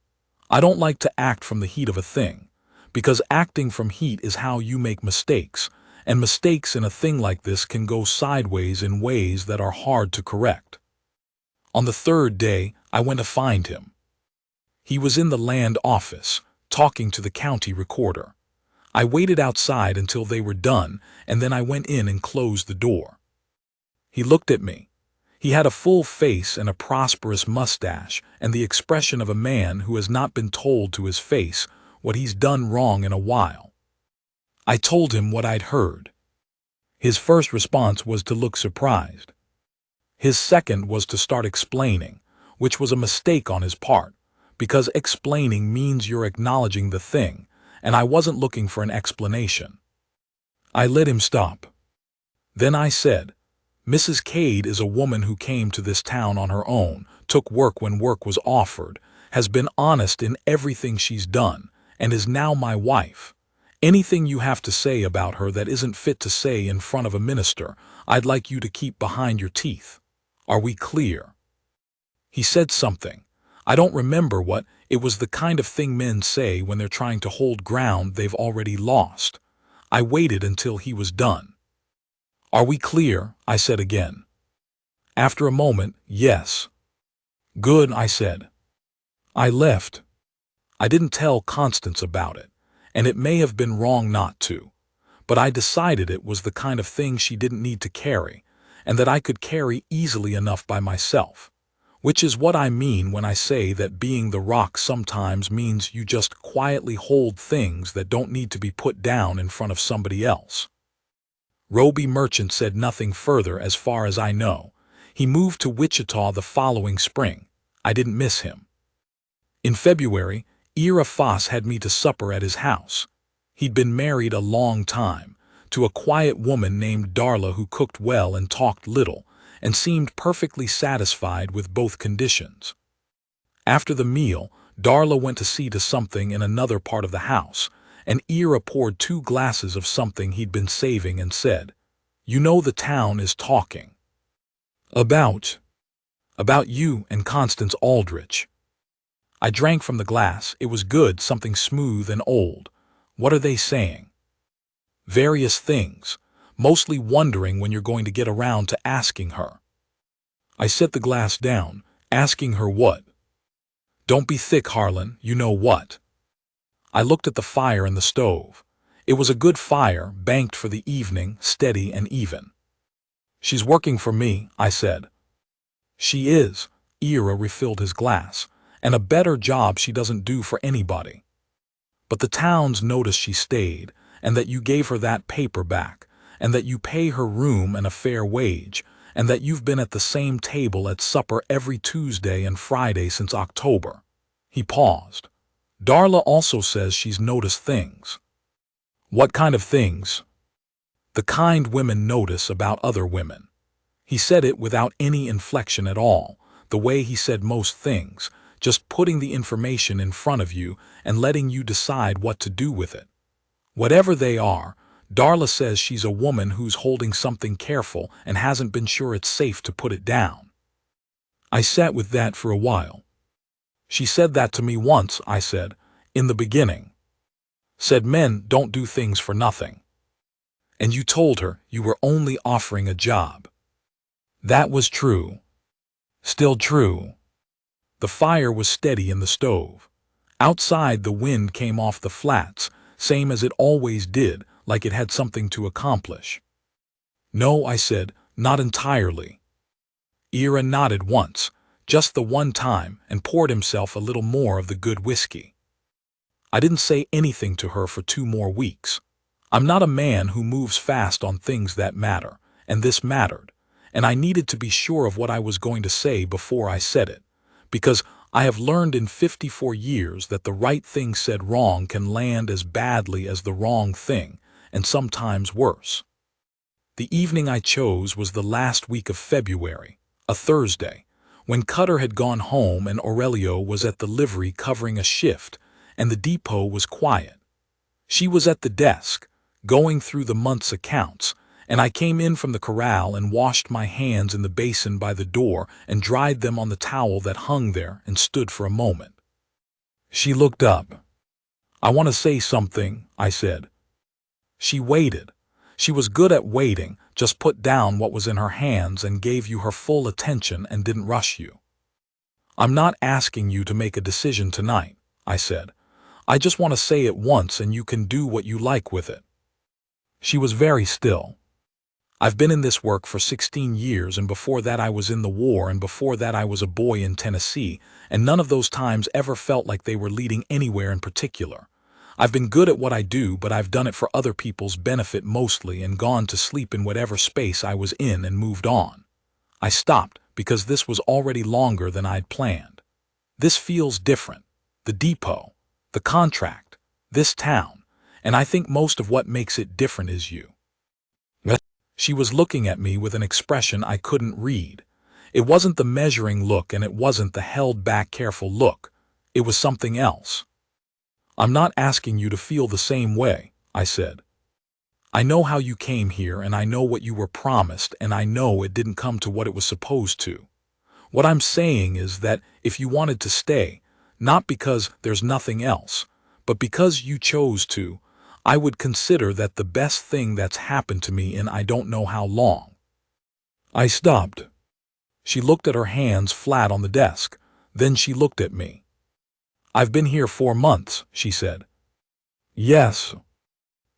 I don't like to act from the heat of a thing, because acting from heat is how you make mistakes, and mistakes in a thing like this can go sideways in ways that are hard to correct. On the third day, I went to find him. He was in the land office, talking to the county recorder. I waited outside until they were done, and then I went in and closed the door. He looked at me. He had a full face and a prosperous mustache and the expression of a man who has not been told to his face what he's done wrong in a while. I told him what I'd heard. His first response was to look surprised. His second was to start explaining, which was a mistake on his part, because explaining means you're acknowledging the thing, and I wasn't looking for an explanation. I let him stop. Then I said, Mrs. Cade is a woman who came to this town on her own, took work when work was offered, has been honest in everything she's done, and is now my wife. Anything you have to say about her that isn't fit to say in front of a minister, I'd like you to keep behind your teeth. Are we clear? He said something. I don't remember what. It was the kind of thing men say when they're trying to hold ground they've already lost. I waited until he was done. Are we clear? I said again. After a moment, yes. Good, I said. I left. I didn't tell Constance about it, and it may have been wrong not to, but I decided it was the kind of thing she didn't need to carry, and that I could carry easily enough by myself, which is what I mean when I say that being the rock sometimes means you just quietly hold things that don't need to be put down in front of somebody else. Roby Merchant said nothing further as far as I know. He moved to Wichita the following spring. I didn't miss him. In February, Ira Foss had me to supper at his house. He'd been married a long time, to a quiet woman named Darla who cooked well and talked little, and seemed perfectly satisfied with both conditions. After the meal, Darla went to see to something in another part of the house, and Ira poured 2 glasses of something he'd been saving and said, You know the town is talking. About you and Constance Aldrich. I drank from the glass. It was good, something smooth and old. What are they saying? Various things, mostly wondering when you're going to get around to asking her. I set the glass down, asking her what? Don't be thick, Harlan, you know what. I looked at the fire in the stove. It was a good fire, banked for the evening, steady and even. She's working for me, I said. She is. Ira refilled his glass. And a better job she doesn't do for anybody. But the towns noticed she stayed, and that you gave her that paper back, and that you pay her room and a fair wage, and that you've been at the same table at supper every Tuesday and Friday since October. He paused. Darla also says she's noticed things. What kind of things? The kind women notice about other women. He said it without any inflection at all, the way he said most things, just putting the information in front of you and letting you decide what to do with it. Whatever they are, Darla says she's a woman who's holding something careful and hasn't been sure it's safe to put it down. I sat with that for a while. She said that to me once, I said, in the beginning. Said men don't do things for nothing. And you told her you were only offering a job. That was true. Still true. The fire was steady in the stove. Outside the wind came off the flats, same as it always did, like it had something to accomplish. No, I said, not entirely. Ira nodded once, just the one time, and poured himself a little more of the good whiskey. I didn't say anything to her for 2 more weeks. I'm not a man who moves fast on things that matter, and this mattered, and I needed to be sure of what I was going to say before I said it, because I have learned in 54 years that the right thing said wrong can land as badly as the wrong thing, and sometimes worse. The evening I chose was the last week of February, a Thursday, when Cutter had gone home and Aurelio was at the livery covering a shift, and the depot was quiet. She was at the desk, going through the month's accounts, and I came in from the corral and washed my hands in the basin by the door and dried them on the towel that hung there and stood for a moment. She looked up. I want to say something, I said. She waited. She was good at waiting, just put down what was in her hands and gave you her full attention and didn't rush you. I'm not asking you to make a decision tonight, I said. I just want to say it once and you can do what you like with it. She was very still. I've been in this work for 16 years, and before that I was in the war, and before that I was a boy in Tennessee, and none of those times ever felt like they were leading anywhere in particular. I've been good at what I do, but I've done it for other people's benefit mostly and gone to sleep in whatever space I was in and moved on. I stopped because this was already longer than I'd planned. This feels different. The depot, the contract, this town, and I think most of what makes it different is you. She was looking at me with an expression I couldn't read. It wasn't the measuring look and it wasn't the held-back careful look. It was something else. I'm not asking you to feel the same way, I said. I know how you came here and I know what you were promised and I know it didn't come to what it was supposed to. What I'm saying is that if you wanted to stay, not because there's nothing else, but because you chose to, I would consider that the best thing that's happened to me in I don't know how long. I stopped. She looked at her hands flat on the desk. Then she looked at me. I've been here 4 months, she said. Yes.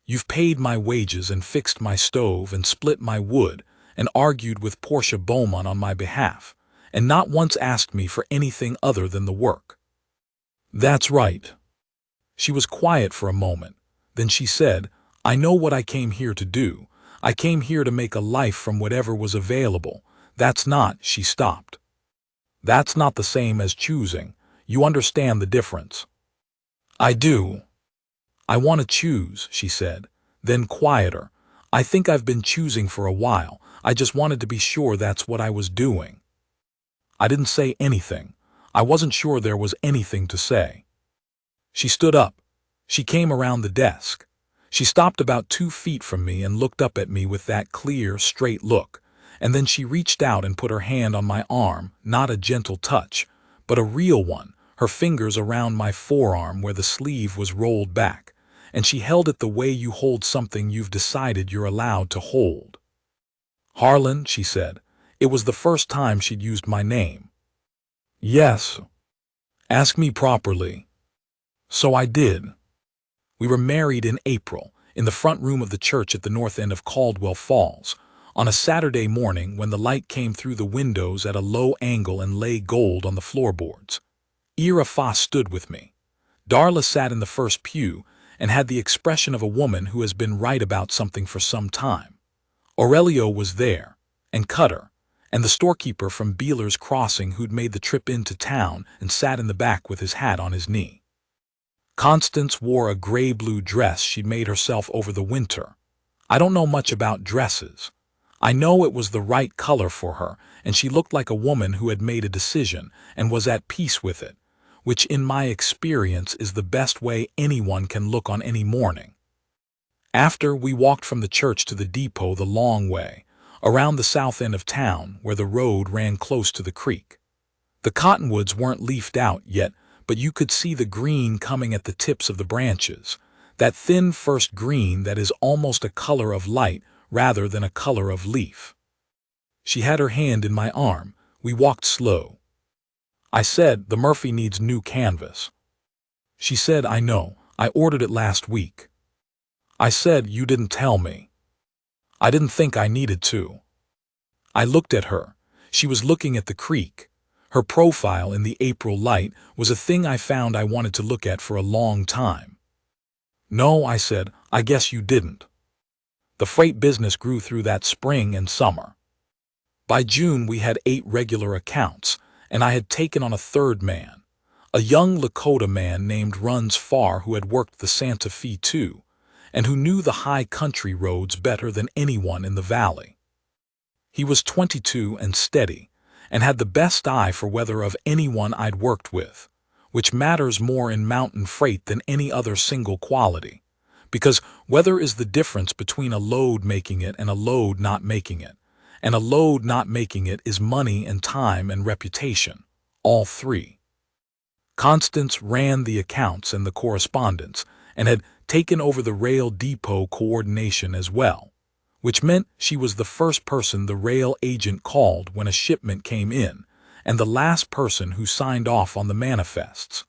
You've paid my wages and fixed my stove and split my wood and argued with Portia Beaumont on my behalf, and not once asked me for anything other than the work. That's right. She was quiet for a moment. Then she said, I know what I came here to do. I came here to make a life from whatever was available. That's not, she stopped. That's not the same as choosing. You understand the difference. I do. I want to choose, she said. Then quieter. I think I've been choosing for a while. I just wanted to be sure that's what I was doing. I didn't say anything. I wasn't sure there was anything to say. She stood up. She came around the desk. She stopped about 2 feet from me and looked up at me with that clear, straight look, and then she reached out and put her hand on my arm, not a gentle touch, but a real one, her fingers around my forearm where the sleeve was rolled back, and she held it the way you hold something you've decided you're allowed to hold. Harlan, she said. It was the first time she'd used my name. Yes. Ask me properly. So I did. We were married in April, in the front room of the church at the north end of Caldwell Falls, on a Saturday morning when the light came through the windows at a low angle and lay gold on the floorboards. Ira Foss stood with me. Darla sat in the first pew and had the expression of a woman who has been right about something for some time. Aurelio was there, and Cutter, and the storekeeper from Beeler's Crossing who'd made the trip into town and sat in the back with his hat on his knee. Constance wore a gray-blue dress she'd made herself over the winter. I don't know much about dresses. I know it was the right color for her, and she looked like a woman who had made a decision and was at peace with it, which in my experience is the best way anyone can look on any morning. After, we walked from the church to the depot the long way, around the south end of town where the road ran close to the creek. The cottonwoods weren't leafed out yet, but you could see the green coming at the tips of the branches, that thin first green that is almost a color of light rather than a color of leaf. She had her hand in my arm. We walked slow. I said, "The Murphy needs new canvas." She said, "I know. I ordered it last week." I said, "You didn't tell me." "I didn't think I needed to." I looked at her. She was looking at the creek. Her profile in the April light was a thing I found I wanted to look at for a long time. "No," I said, "I guess you didn't." The freight business grew through that spring and summer. By June we had 8 regular accounts, and I had taken on a third man, a young Lakota man named Runs Far who had worked the Santa Fe too, and who knew the high country roads better than anyone in the valley. He was 22 and steady, and had the best eye for weather of anyone I'd worked with, which matters more in mountain freight than any other single quality, because weather is the difference between a load making it and a load not making it, and a load not making it is money and time and reputation, all three. Constance ran the accounts and the correspondence, and had taken over the rail depot coordination as well, which meant she was the first person the rail agent called when a shipment came in, and the last person who signed off on the manifests.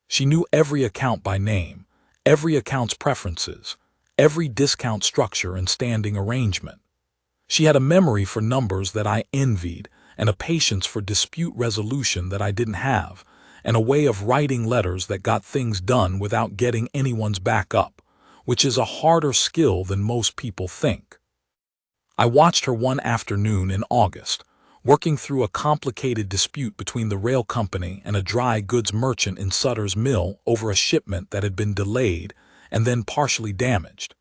She knew every account by name, every account's preferences, every discount structure and standing arrangement. She had a memory for numbers that I envied, and a patience for dispute resolution that I didn't have, and a way of writing letters that got things done without getting anyone's back up, which is a harder skill than most people think. I watched her one afternoon in August, working through a complicated dispute between the rail company and a dry goods merchant in Sutter's Mill over a shipment that had been delayed and then partially damaged.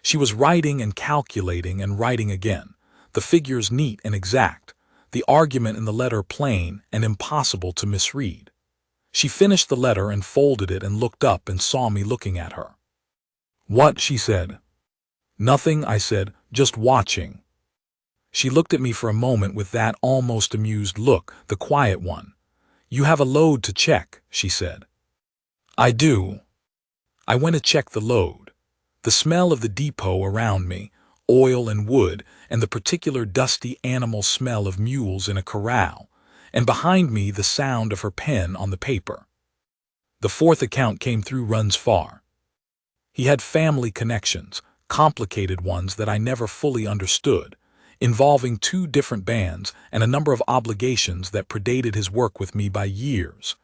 She was writing and calculating and writing again, the figures neat and exact, the argument in the letter plain and impossible to misread. She finished the letter and folded it and looked up and saw me looking at her. "What?" she said. "Nothing," I said, "just watching." She looked at me for a moment with that almost amused look, the quiet one. "You have a load to check," she said. "I do." I went to check the load. The smell of the depot around me, oil and wood, and the particular dusty animal smell of mules in a corral, and behind me the sound of her pen on the paper. The fourth account came through Runs Far. He had family connections, complicated ones that I never fully understood, involving 2 different bands and a number of obligations that predated his work with me by years.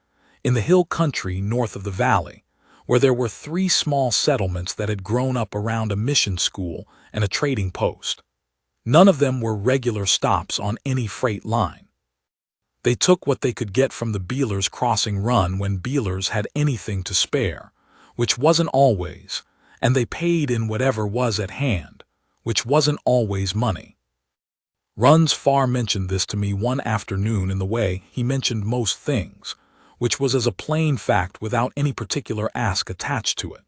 In the hill country north of the valley, where there were 3 small settlements that had grown up around a mission school and a trading post. None of them were regular stops on any freight line. They took what they could get from the Bealers Crossing run when Bealers had anything to spare, which wasn't always, and they paid in whatever was at hand, which wasn't always money. Runs Far mentioned this to me one afternoon in the way he mentioned most things, which was as a plain fact without any particular ask attached to it.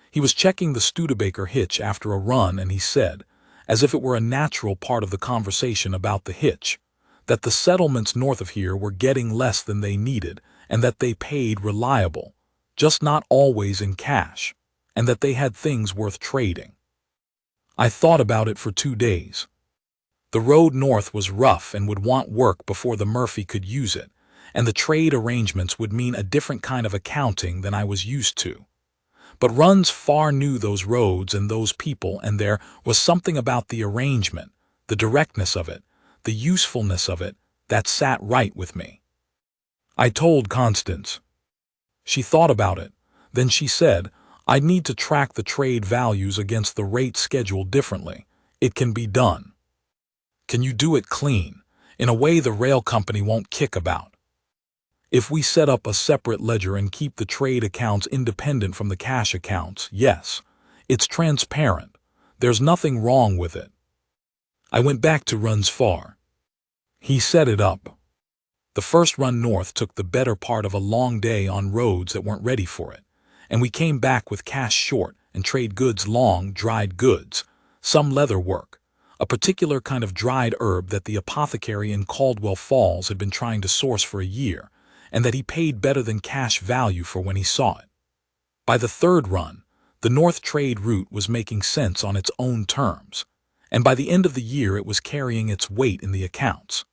He was checking the Studebaker hitch after a run, and he said, as if it were a natural part of the conversation about the hitch, that the settlements north of here were getting less than they needed, and that they paid reliable, just not always in cash, and that they had things worth trading. I thought about it for 2 days. The road north was rough and would want work before the Murphy could use it, and the trade arrangements would mean a different kind of accounting than I was used to. But Runs Far knew those roads and those people, and there was something about the arrangement, the directness of it, the usefulness of it, that sat right with me. I told Constance. She thought about it. Then she said, "I'd need to track the trade values against the rate schedule differently. It can be done." "Can you do it clean, in a way the rail company won't kick about?" "If we set up a separate ledger and keep the trade accounts independent from the cash accounts, yes. It's transparent. There's nothing wrong with it." I went back to Runs Far. He set it up. The first run north took the better part of a long day on roads that weren't ready for it, and we came back with cash short and trade goods, long, dried goods, some leather work, a particular kind of dried herb that the apothecary in Caldwell Falls had been trying to source for a year, and that he paid better than cash value for when he saw it. By the third run, the North trade route was making sense on its own terms, and by the end of the year it was carrying its weight in the accounts.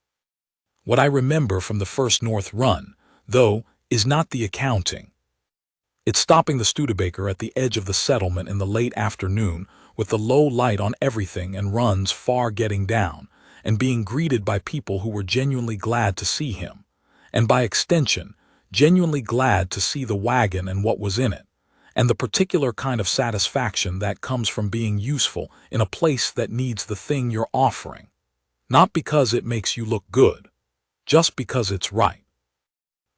What I remember from the first North run, though, is not the accounting. It's stopping the Studebaker at the edge of the settlement in the late afternoon with the low light on everything and runs far getting down, and being greeted by people who were genuinely glad to see him, and by extension, genuinely glad to see the wagon and what was in it, and the particular kind of satisfaction that comes from being useful in a place that needs the thing you're offering, not because it makes you look good, just because it's right.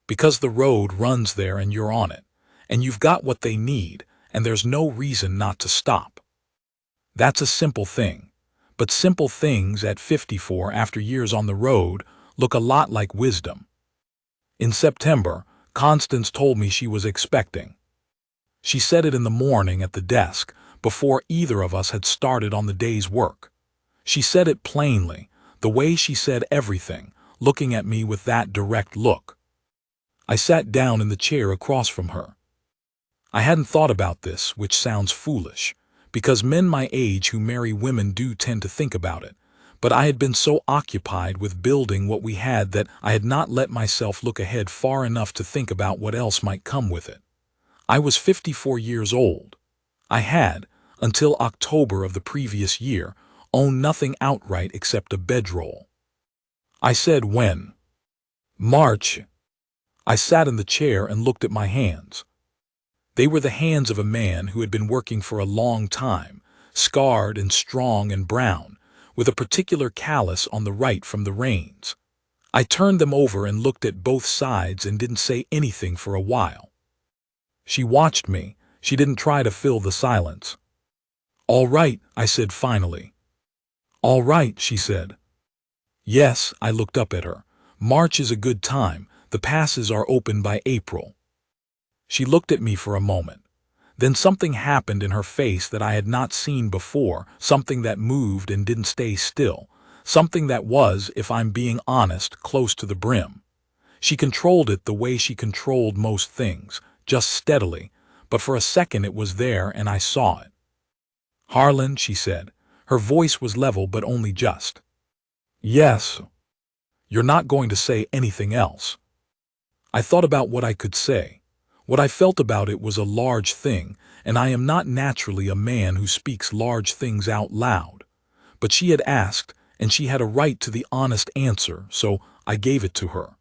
Because the road runs there and you're on it, and you've got what they need, and there's no reason not to stop. That's a simple thing, but simple things at 54 after years on the road look a lot like wisdom. In September, Constance told me she was expecting. She said it in the morning at the desk, before either of us had started on the day's work. She said it plainly, the way she said everything, looking at me with that direct look. I sat down in the chair across from her. I hadn't thought about this, which sounds foolish, because men my age who marry women do tend to think about it, but I had been so occupied with building what we had that I had not let myself look ahead far enough to think about what else might come with it. I was 54 years old. I had, until October of the previous year, owned nothing outright except a bedroll. I said, when? March. I sat in the chair and looked at my hands. They were the hands of a man who had been working for a long time, scarred and strong and brown, with a particular callus on the right from the rains. I turned them over and looked at both sides and didn't say anything for a while. She watched me. She didn't try to fill the silence. All right, I said finally. All right, she said. Yes, I looked up at her. March is a good time. The passes are open by April. She looked at me for a moment. Then something happened in her face that I had not seen before, something that moved and didn't stay still, something that was, if I'm being honest, close to the brim. She controlled it the way she controlled most things, just steadily, but for a second it was there and I saw it. Harlan, she said. Her voice was level but only just. Yes. You're not going to say anything else. I thought about what I could say. What I felt about it was a large thing, and I am not naturally a man who speaks large things out loud. But she had asked, and she had a right to the honest answer, so I gave it to her.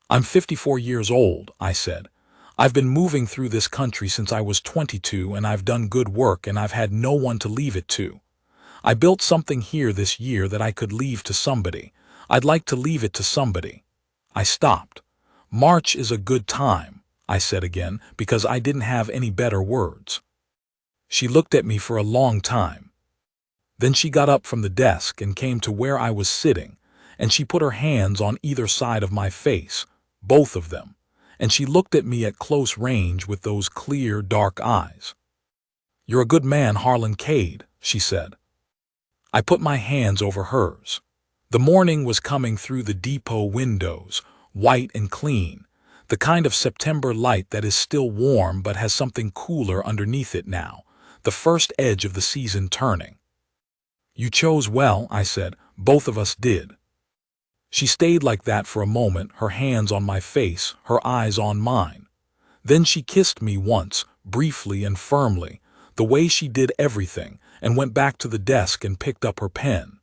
I'm 54 years old, I said. I've been moving through this country since I was 22, and I've done good work, and I've had no one to leave it to. I built something here this year that I could leave to somebody. I'd like to leave it to somebody. I stopped. March is a good time, I said again, because I didn't have any better words. She looked at me for a long time. Then she got up from the desk and came to where I was sitting, and she put her hands on either side of my face, both of them, and she looked at me at close range with those clear, dark eyes. You're a good man, Harlan Cade, she said. I put my hands over hers. The morning was coming through the depot windows, white and clean, the kind of September light that is still warm but has something cooler underneath it now, the first edge of the season turning. You chose well, I said. Both of us did. She stayed like that for a moment, her hands on my face, her eyes on mine. Then she kissed me once, briefly and firmly, the way she did everything, and went back to the desk and picked up her pen.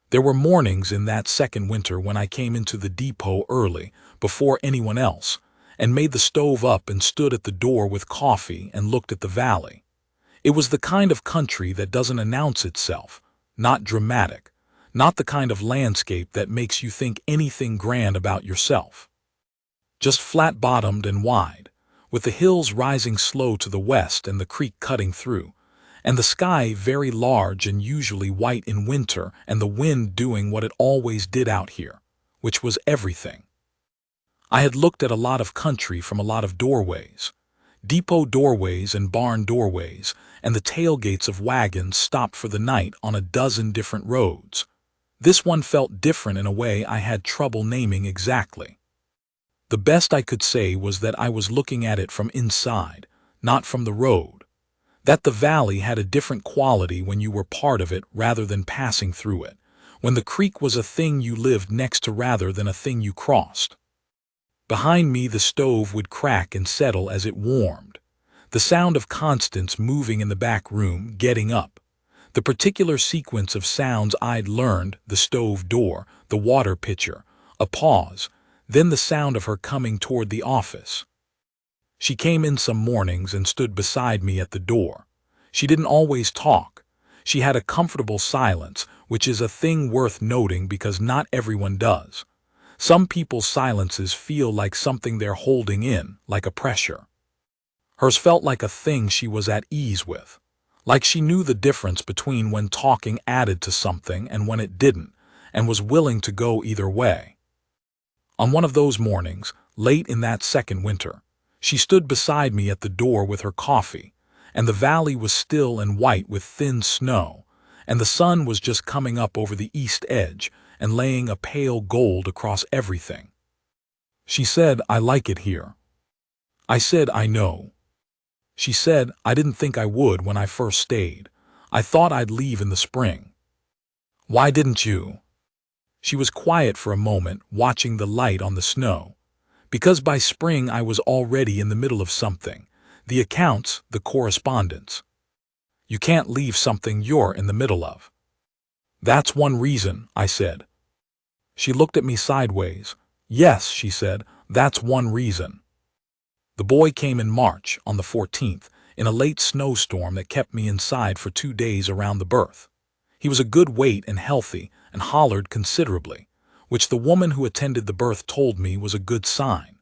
There were mornings in that second winter when I came into the depot early, before anyone else, and made the stove up and stood at the door with coffee and looked at the valley. It was the kind of country that doesn't announce itself, not dramatic, not the kind of landscape that makes you think anything grand about yourself. Just flat-bottomed and wide, with the hills rising slow to the west and the creek cutting through, and the sky very large and usually white in winter, and the wind doing what it always did out here, which was everything. I had looked at a lot of country from a lot of doorways, Depot doorways and barn doorways, and the tailgates of wagons stopped for the night on a dozen different roads. This one felt different in a way I had trouble naming exactly. The best I could say was that I was looking at it from inside, not from the road. That the valley had a different quality when you were part of it rather than passing through it, when the creek was a thing you lived next to rather than a thing you crossed. Behind me the stove would crack and settle as it warmed. The sound of Constance moving in the back room, getting up. The particular sequence of sounds I'd learned, the stove door, the water pitcher, a pause, then the sound of her coming toward the office. She came in some mornings and stood beside me at the door. She didn't always talk. She had a comfortable silence, which is a thing worth noting because not everyone does. Some people's silences feel like something they're holding in, like a pressure. Hers felt like a thing she was at ease with, like she knew the difference between when talking added to something and when it didn't, and was willing to go either way. On one of those mornings, late in that second winter, she stood beside me at the door with her coffee, and the valley was still and white with thin snow, and the sun was just coming up over the east edge and laying a pale gold across everything. She said, "I like it here." I said, "I know." She said, "I didn't think I would when I first stayed. I thought I'd leave in the spring." "Why didn't you?" She was quiet for a moment, watching the light on the snow. "Because by spring I was already in the middle of something. The accounts, the correspondence. You can't leave something you're in the middle of." "That's one reason," I said. She looked at me sideways. "Yes," she said, "that's one reason." The boy came in March, on the 14th, in a late snowstorm that kept me inside for 2 days around the birth. He was a good weight and healthy, and hollered considerably, which the woman who attended the birth told me was a good sign.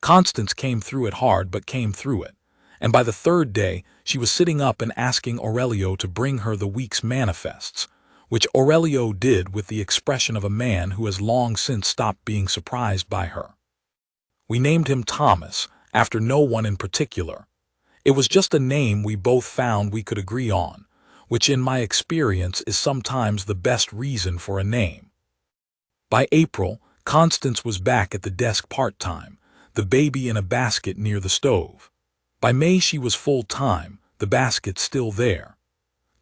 Constance came through it hard but came through it, and by the third day she was sitting up and asking Aurelio to bring her the week's manifests, which Aurelio did with the expression of a man who has long since stopped being surprised by her. We named him Thomas, after no one in particular. It was just a name we both found we could agree on, which in my experience is sometimes the best reason for a name. By April, Constance was back at the desk part-time, the baby in a basket near the stove. By May she was full-time, the basket still there.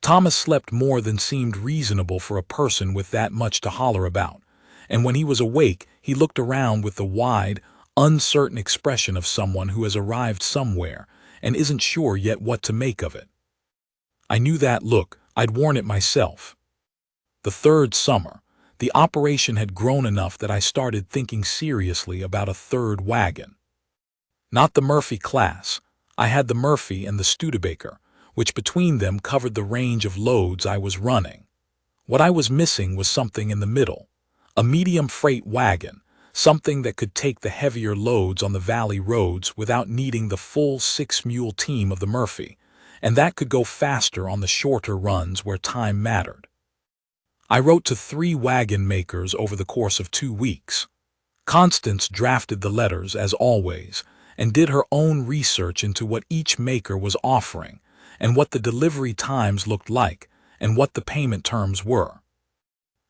Thomas slept more than seemed reasonable for a person with that much to holler about, and when he was awake he looked around with the wide, uncertain expression of someone who has arrived somewhere and isn't sure yet what to make of it. I knew that look, I'd worn it myself. The third summer, the operation had grown enough that I started thinking seriously about a third wagon. Not the Murphy class. I had the Murphy and the Studebaker, which between them covered the range of loads I was running. What I was missing was something in the middle, a medium freight wagon, something that could take the heavier loads on the valley roads without needing the full 6-mule team of the Murphy, and that could go faster on the shorter runs where time mattered. I wrote to 3 wagon makers over the course of 2 weeks. Constance drafted the letters, as always, and did her own research into what each maker was offering, and what the delivery times looked like, and what the payment terms were.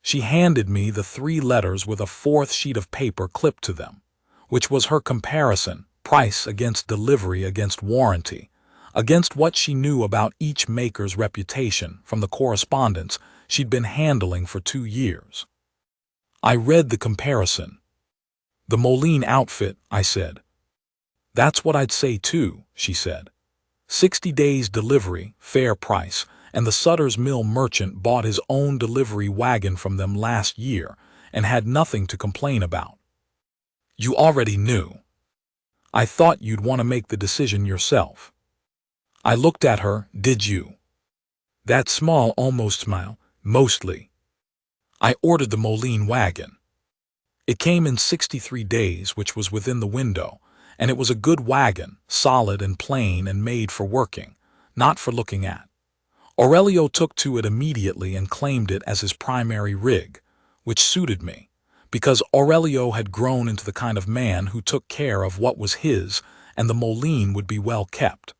She handed me the 3 letters with a 4th sheet of paper clipped to them, which was her comparison, price against delivery against warranty, against what she knew about each maker's reputation from the correspondence she'd been handling for 2 years. I read the comparison. "The Moline outfit," I said. "That's what I'd say too," she said. 60 days delivery, fair price, and the Sutter's Mill merchant bought his own delivery wagon from them last year and had nothing to complain about. "You already knew. I thought you'd want to make the decision yourself." I looked at her. "Did you?" That small, almost smile. "Mostly. I ordered the Moline wagon. It came in 63 days, which was within the window, and it was a good wagon, solid and plain and made for working, not for looking at. Aurelio took to it immediately and claimed it as his primary rig, which suited me, because Aurelio had grown into the kind of man who took care of what was his and the Moline would be well kept.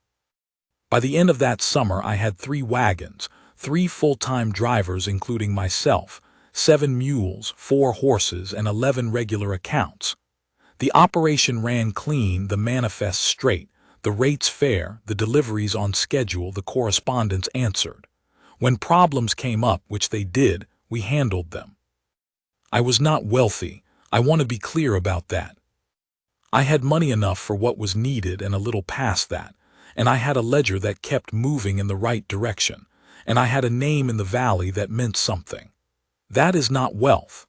By the end of that summer I had 3 wagons, 3 full-time drivers including myself, 7 mules, 4 horses, and 11 regular accounts. The operation ran clean, the manifests straight, the rates fair, the deliveries on schedule, the correspondence answered. When problems came up, which they did, we handled them. I was not wealthy, I want to be clear about that. I had money enough for what was needed and a little past that, and I had a ledger that kept moving in the right direction, and I had a name in the valley that meant something. That is not wealth,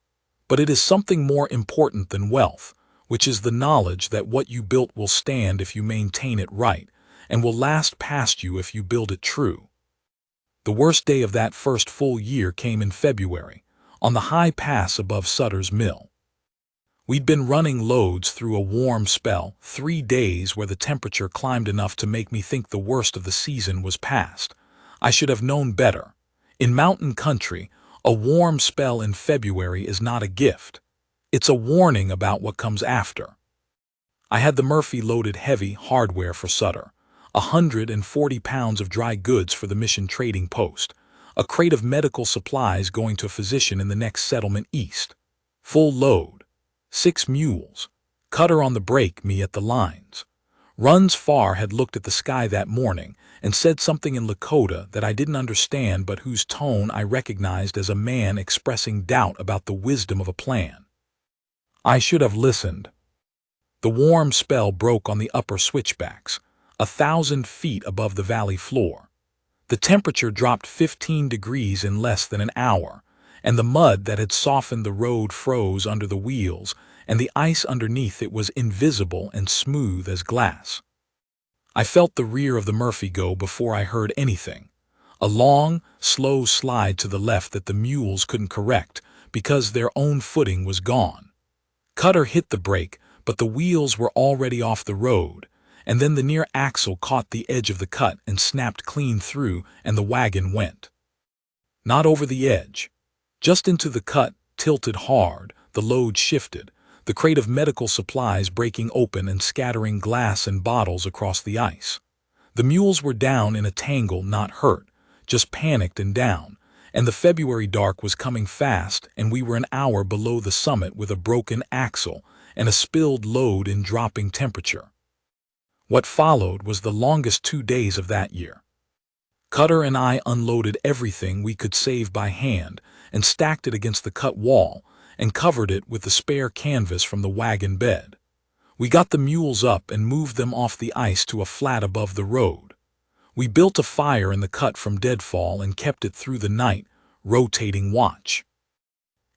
but it is something more important than wealth, which is the knowledge that what you built will stand if you maintain it right, and will last past you if you build it true. The worst day of that first full year came in February, on the high pass above Sutter's Mill. We'd been running loads through a warm spell, 3 days where the temperature climbed enough to make me think the worst of the season was past. I should have known better. In mountain country, a warm spell in February is not a gift. It's a warning about what comes after. I had the Murphy loaded heavy hardware for Sutter, 140 pounds of dry goods for the Mission Trading Post, a crate of medical supplies going to a physician in the next settlement east. Full load. 6 mules. Cutter on the brake, me at the lines. Runs Far had looked at the sky that morning and said something in Lakota that I didn't understand but whose tone I recognized as a man expressing doubt about the wisdom of a plan. I should have listened. The warm spell broke on the upper switchbacks, 1,000 feet above the valley floor. The temperature dropped 15 degrees in less than an hour, and the mud that had softened the road froze under the wheels, and the ice underneath it was invisible and smooth as glass. I felt the rear of the Murphy go before I heard anything. A long, slow slide to the left that the mules couldn't correct because their own footing was gone. Cutter hit the brake, but the wheels were already off the road, and then the near axle caught the edge of the cut and snapped clean through, and the wagon went. Not over the edge. Just into the cut, tilted hard, the load shifted, the crate of medical supplies breaking open and scattering glass and bottles across the ice. The mules were down in a tangle, not hurt, just panicked and down, and the February dark was coming fast, and we were an hour below the summit with a broken axle and a spilled load in dropping temperature. What followed was the longest 2 days of that year. Cutter and I unloaded everything we could save by hand and stacked it against the cut wall and covered it with the spare canvas from the wagon bed. We got the mules up and moved them off the ice to a flat above the road. We built a fire in the cut from deadfall and kept it through the night, rotating watch.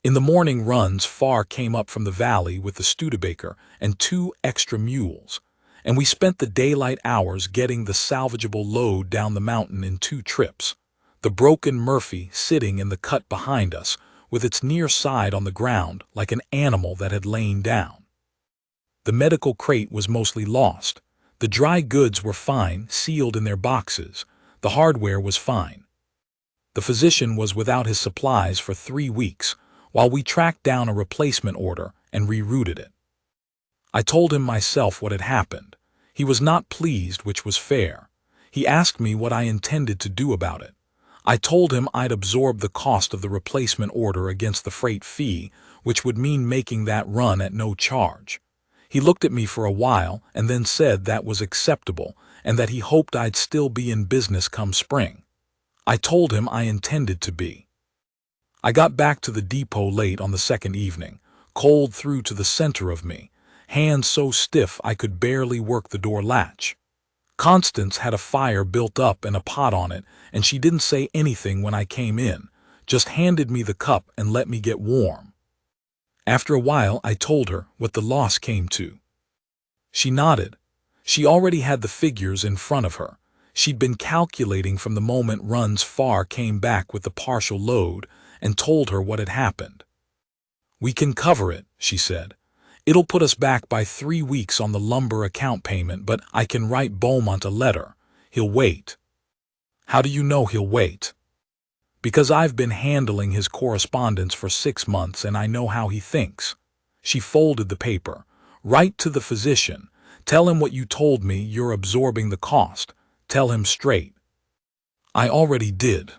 In the morning, Runs Far came up from the valley with the Studebaker and 2 extra mules, and we spent the daylight hours getting the salvageable load down the mountain in 2 trips, the broken Murphy sitting in the cut behind us with its near side on the ground like an animal that had lain down. The medical crate was mostly lost. The dry goods were fine, sealed in their boxes. The hardware was fine. The physician was without his supplies for 3 weeks, while we tracked down a replacement order and rerouted it. I told him myself what had happened. He was not pleased, which was fair. He asked me what I intended to do about it. I told him I'd absorb the cost of the replacement order against the freight fee, which would mean making that run at no charge. He looked at me for a while and then said that was acceptable and that he hoped I'd still be in business come spring. I told him I intended to be. I got back to the depot late on the second evening, cold through to the center of me, hands so stiff I could barely work the door latch. Constance had a fire built up and a pot on it, and she didn't say anything when I came in, just handed me the cup and let me get warm. After a while I told her what the loss came to. She nodded. She already had the figures in front of her. She'd been calculating from the moment Runs Far came back with the partial load and told her what had happened. "We can cover it," she said. "It'll put us back by 3 weeks on the lumber account payment, but I can write Beaumont a letter. He'll wait." "How do you know he'll wait?" "Because I've been handling his correspondence for 6 months and I know how he thinks." She folded the paper. "Write to the physician. Tell him what you told me, you're absorbing the cost. Tell him straight. I already did.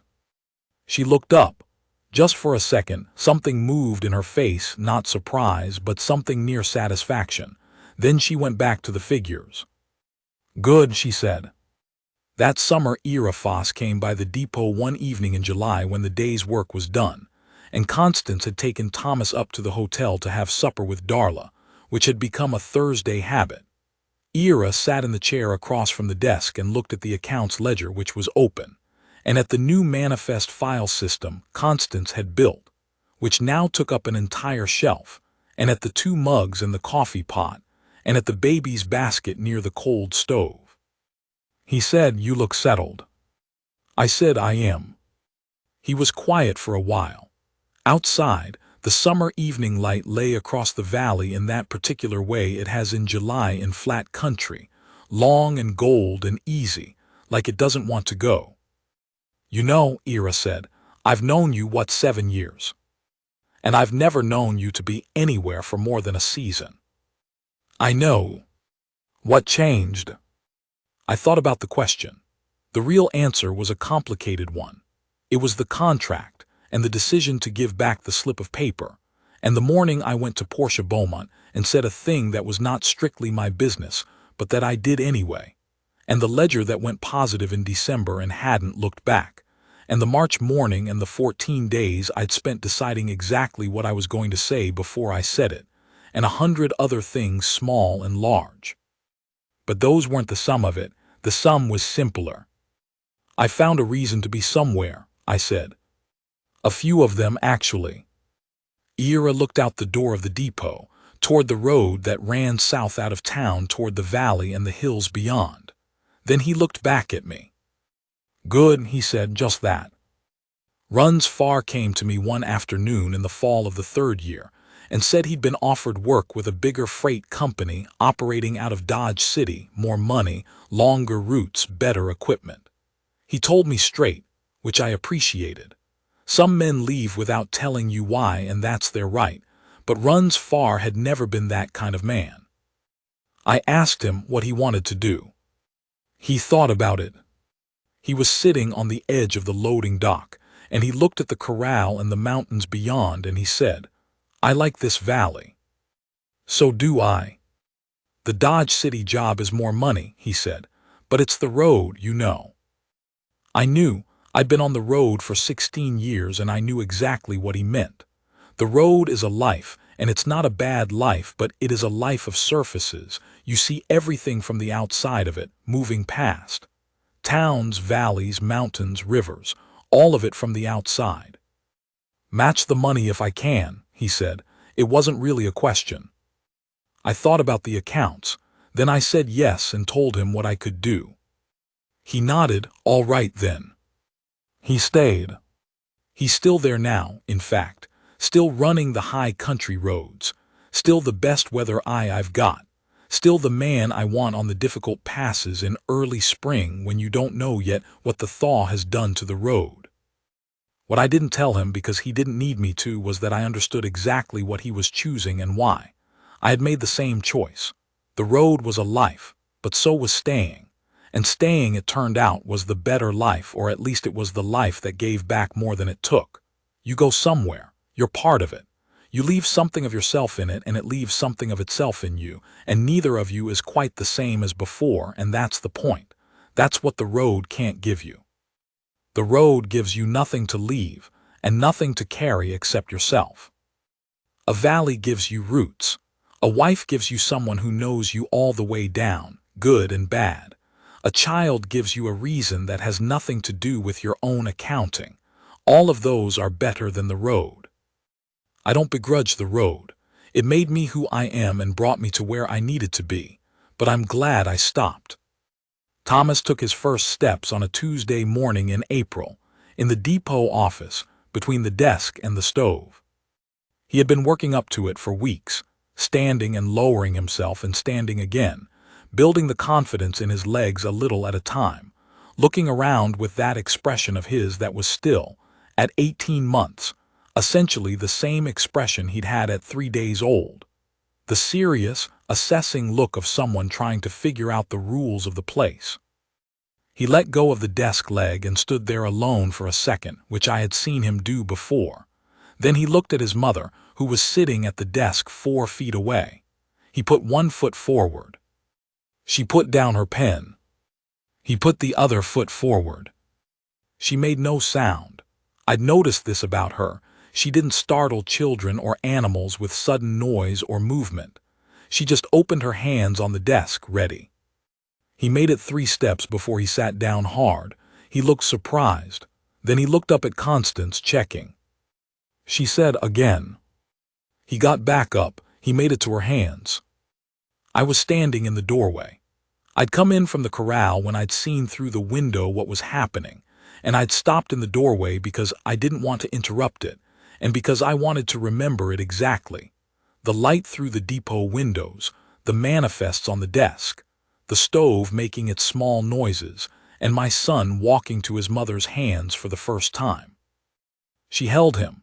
She looked up. Just for a second, something moved in her face, not surprise, but something near satisfaction. Then she went back to the figures. Good, she said. That summer Ira Foss came by the depot one evening in July when the day's work was done, and Constance had taken Thomas up to the hotel to have supper with Darla, which had become a Thursday habit. Ira sat in the chair across from the desk and looked at the accounts ledger, which was open, and at the new manifest file system Constance had built, which now took up an entire shelf, and at the 2 mugs and the coffee pot, and at the baby's basket near the cold stove. He said, "You look settled." I said, "I am." He was quiet for a while. Outside, the summer evening light lay across the valley in that particular way it has in July in flat country, long and gold and easy, like it doesn't want to go. "You know," Ira said, "I've known you, 7 years? And I've never known you to be anywhere for more than a season." "I know." "What changed?" I thought about the question. The real answer was a complicated one. It was the contract, and the decision to give back the slip of paper, and the morning I went to Portia Beaumont and said a thing that was not strictly my business, but that I did anyway, and the ledger that went positive in December and hadn't looked back, and the March morning and the 14 days I'd spent deciding exactly what I was going to say before I said it, and 100 other things small and large. But those weren't the sum of it. The sum was simpler. "I found a reason to be somewhere," I said. "A few of them, actually." Ira looked out the door of the depot, toward the road that ran south out of town toward the valley and the hills beyond. Then he looked back at me. "Good," he said, "just that." Runs Farr came to me one afternoon in the fall of the 3rd year and said he'd been offered work with a bigger freight company operating out of Dodge City, more money, longer routes, better equipment. He told me straight, which I appreciated. Some men leave without telling you why, and that's their right, but Runs Farr had never been that kind of man. I asked him what he wanted to do. He thought about it. He was sitting on the edge of the loading dock, and he looked at the corral and the mountains beyond, and he said, "I like this valley." "So do I." "The Dodge City job is more money," he said, "but it's the road, you know." I knew. I'd been on the road for 16 years, and I knew exactly what he meant. The road is a life, and it's not a bad life, but it is a life of surfaces. You see everything from the outside of it, moving past. Towns, valleys, mountains, rivers, all of it from the outside. "Match the money if I can," he said. It wasn't really a question. I thought about the accounts. Then I said yes and told him what I could do. He nodded. "All right then." He stayed. He's still there now, in fact, still running the high country roads, still the best weather I've got, still the man I want on the difficult passes in early spring when you don't know yet what the thaw has done to the road. What I didn't tell him, because he didn't need me to, was that I understood exactly what he was choosing and why. I had made the same choice. The road was a life, but so was staying. And staying, it turned out, was the better life, or at least it was the life that gave back more than it took. You go somewhere. You're part of it. You leave something of yourself in it, and it leaves something of itself in you, and neither of you is quite the same as before, and that's the point. That's what the road can't give you. The road gives you nothing to leave, and nothing to carry except yourself. A valley gives you roots. A wife gives you someone who knows you all the way down, good and bad. A child gives you a reason that has nothing to do with your own accounting. All of those are better than the road. I don't begrudge the road. It made me who I am and brought me to where I needed to be, but I'm glad I stopped. Thomas took his first steps on a Tuesday morning in April, in the depot office, between the desk and the stove. He had been working up to it for weeks, standing and lowering himself and standing again, building the confidence in his legs a little at a time, looking around with that expression of his that was still, at 18 months, essentially the same expression he'd had at 3 days old. the serious, assessing look of someone trying to figure out the rules of the place. He let go of the desk leg and stood there alone for a second, which I had seen him do before. Then he looked at his mother, who was sitting at the desk 4 feet away. He put one foot forward. She put down her pen. He put the other foot forward. She made no sound. I'd noticed this about her. She didn't startle children or animals with sudden noise or movement. She just opened her hands on the desk, ready. He made it 3 steps before he sat down hard. He looked surprised. Then he looked up at Constance, checking. She said again. He got back up. He made it to her hands. I was standing in the doorway. I'd come in from the corral when I'd seen through the window what was happening, and I'd stopped in the doorway because I didn't want to interrupt it, and because I wanted to remember it exactly. The light through the depot windows, the manifests on the desk, the stove making its small noises, and my son walking to his mother's hands for the first time. She held him.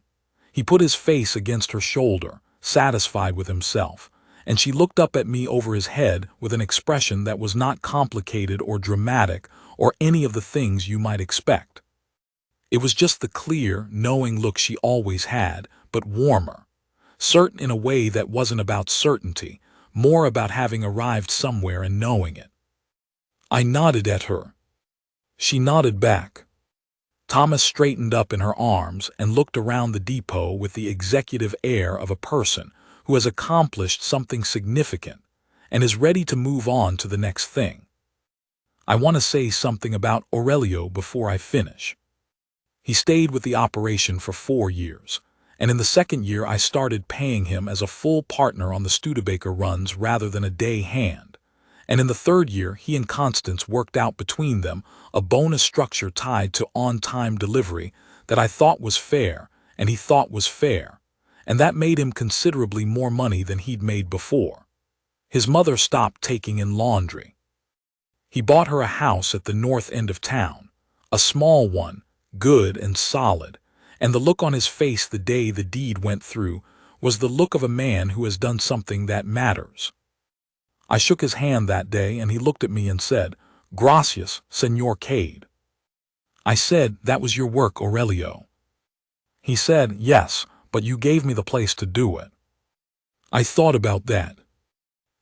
He put his face against her shoulder, satisfied with himself, and she looked up at me over his head with an expression that was not complicated or dramatic or any of the things you might expect. It was just the clear, knowing look she always had, but warmer, certain in a way that wasn't about certainty, more about having arrived somewhere and knowing it. I nodded at her. She nodded back. Thomas straightened up in her arms and looked around the depot with the executive air of a person who has accomplished something significant and is ready to move on to the next thing. I want to say something about Aurelio before I finish. He stayed with the operation for 4 years, and in the second year I started paying him as a full partner on the Studebaker runs rather than a day hand. And in the third year he and Constance worked out between them a bonus structure tied to on-time delivery that I thought was fair and he thought was fair, and that made him considerably more money than he'd made before. His mother stopped taking in laundry. He bought her a house at the north end of town, a small one, good and solid, and the look on his face the day the deed went through was the look of a man who has done something that matters. I shook his hand that day and he looked at me and said, "Gracias, Señor Cade." I said, "That was your work, Aurelio." He said, "Yes, but you gave me the place to do it." I thought about that.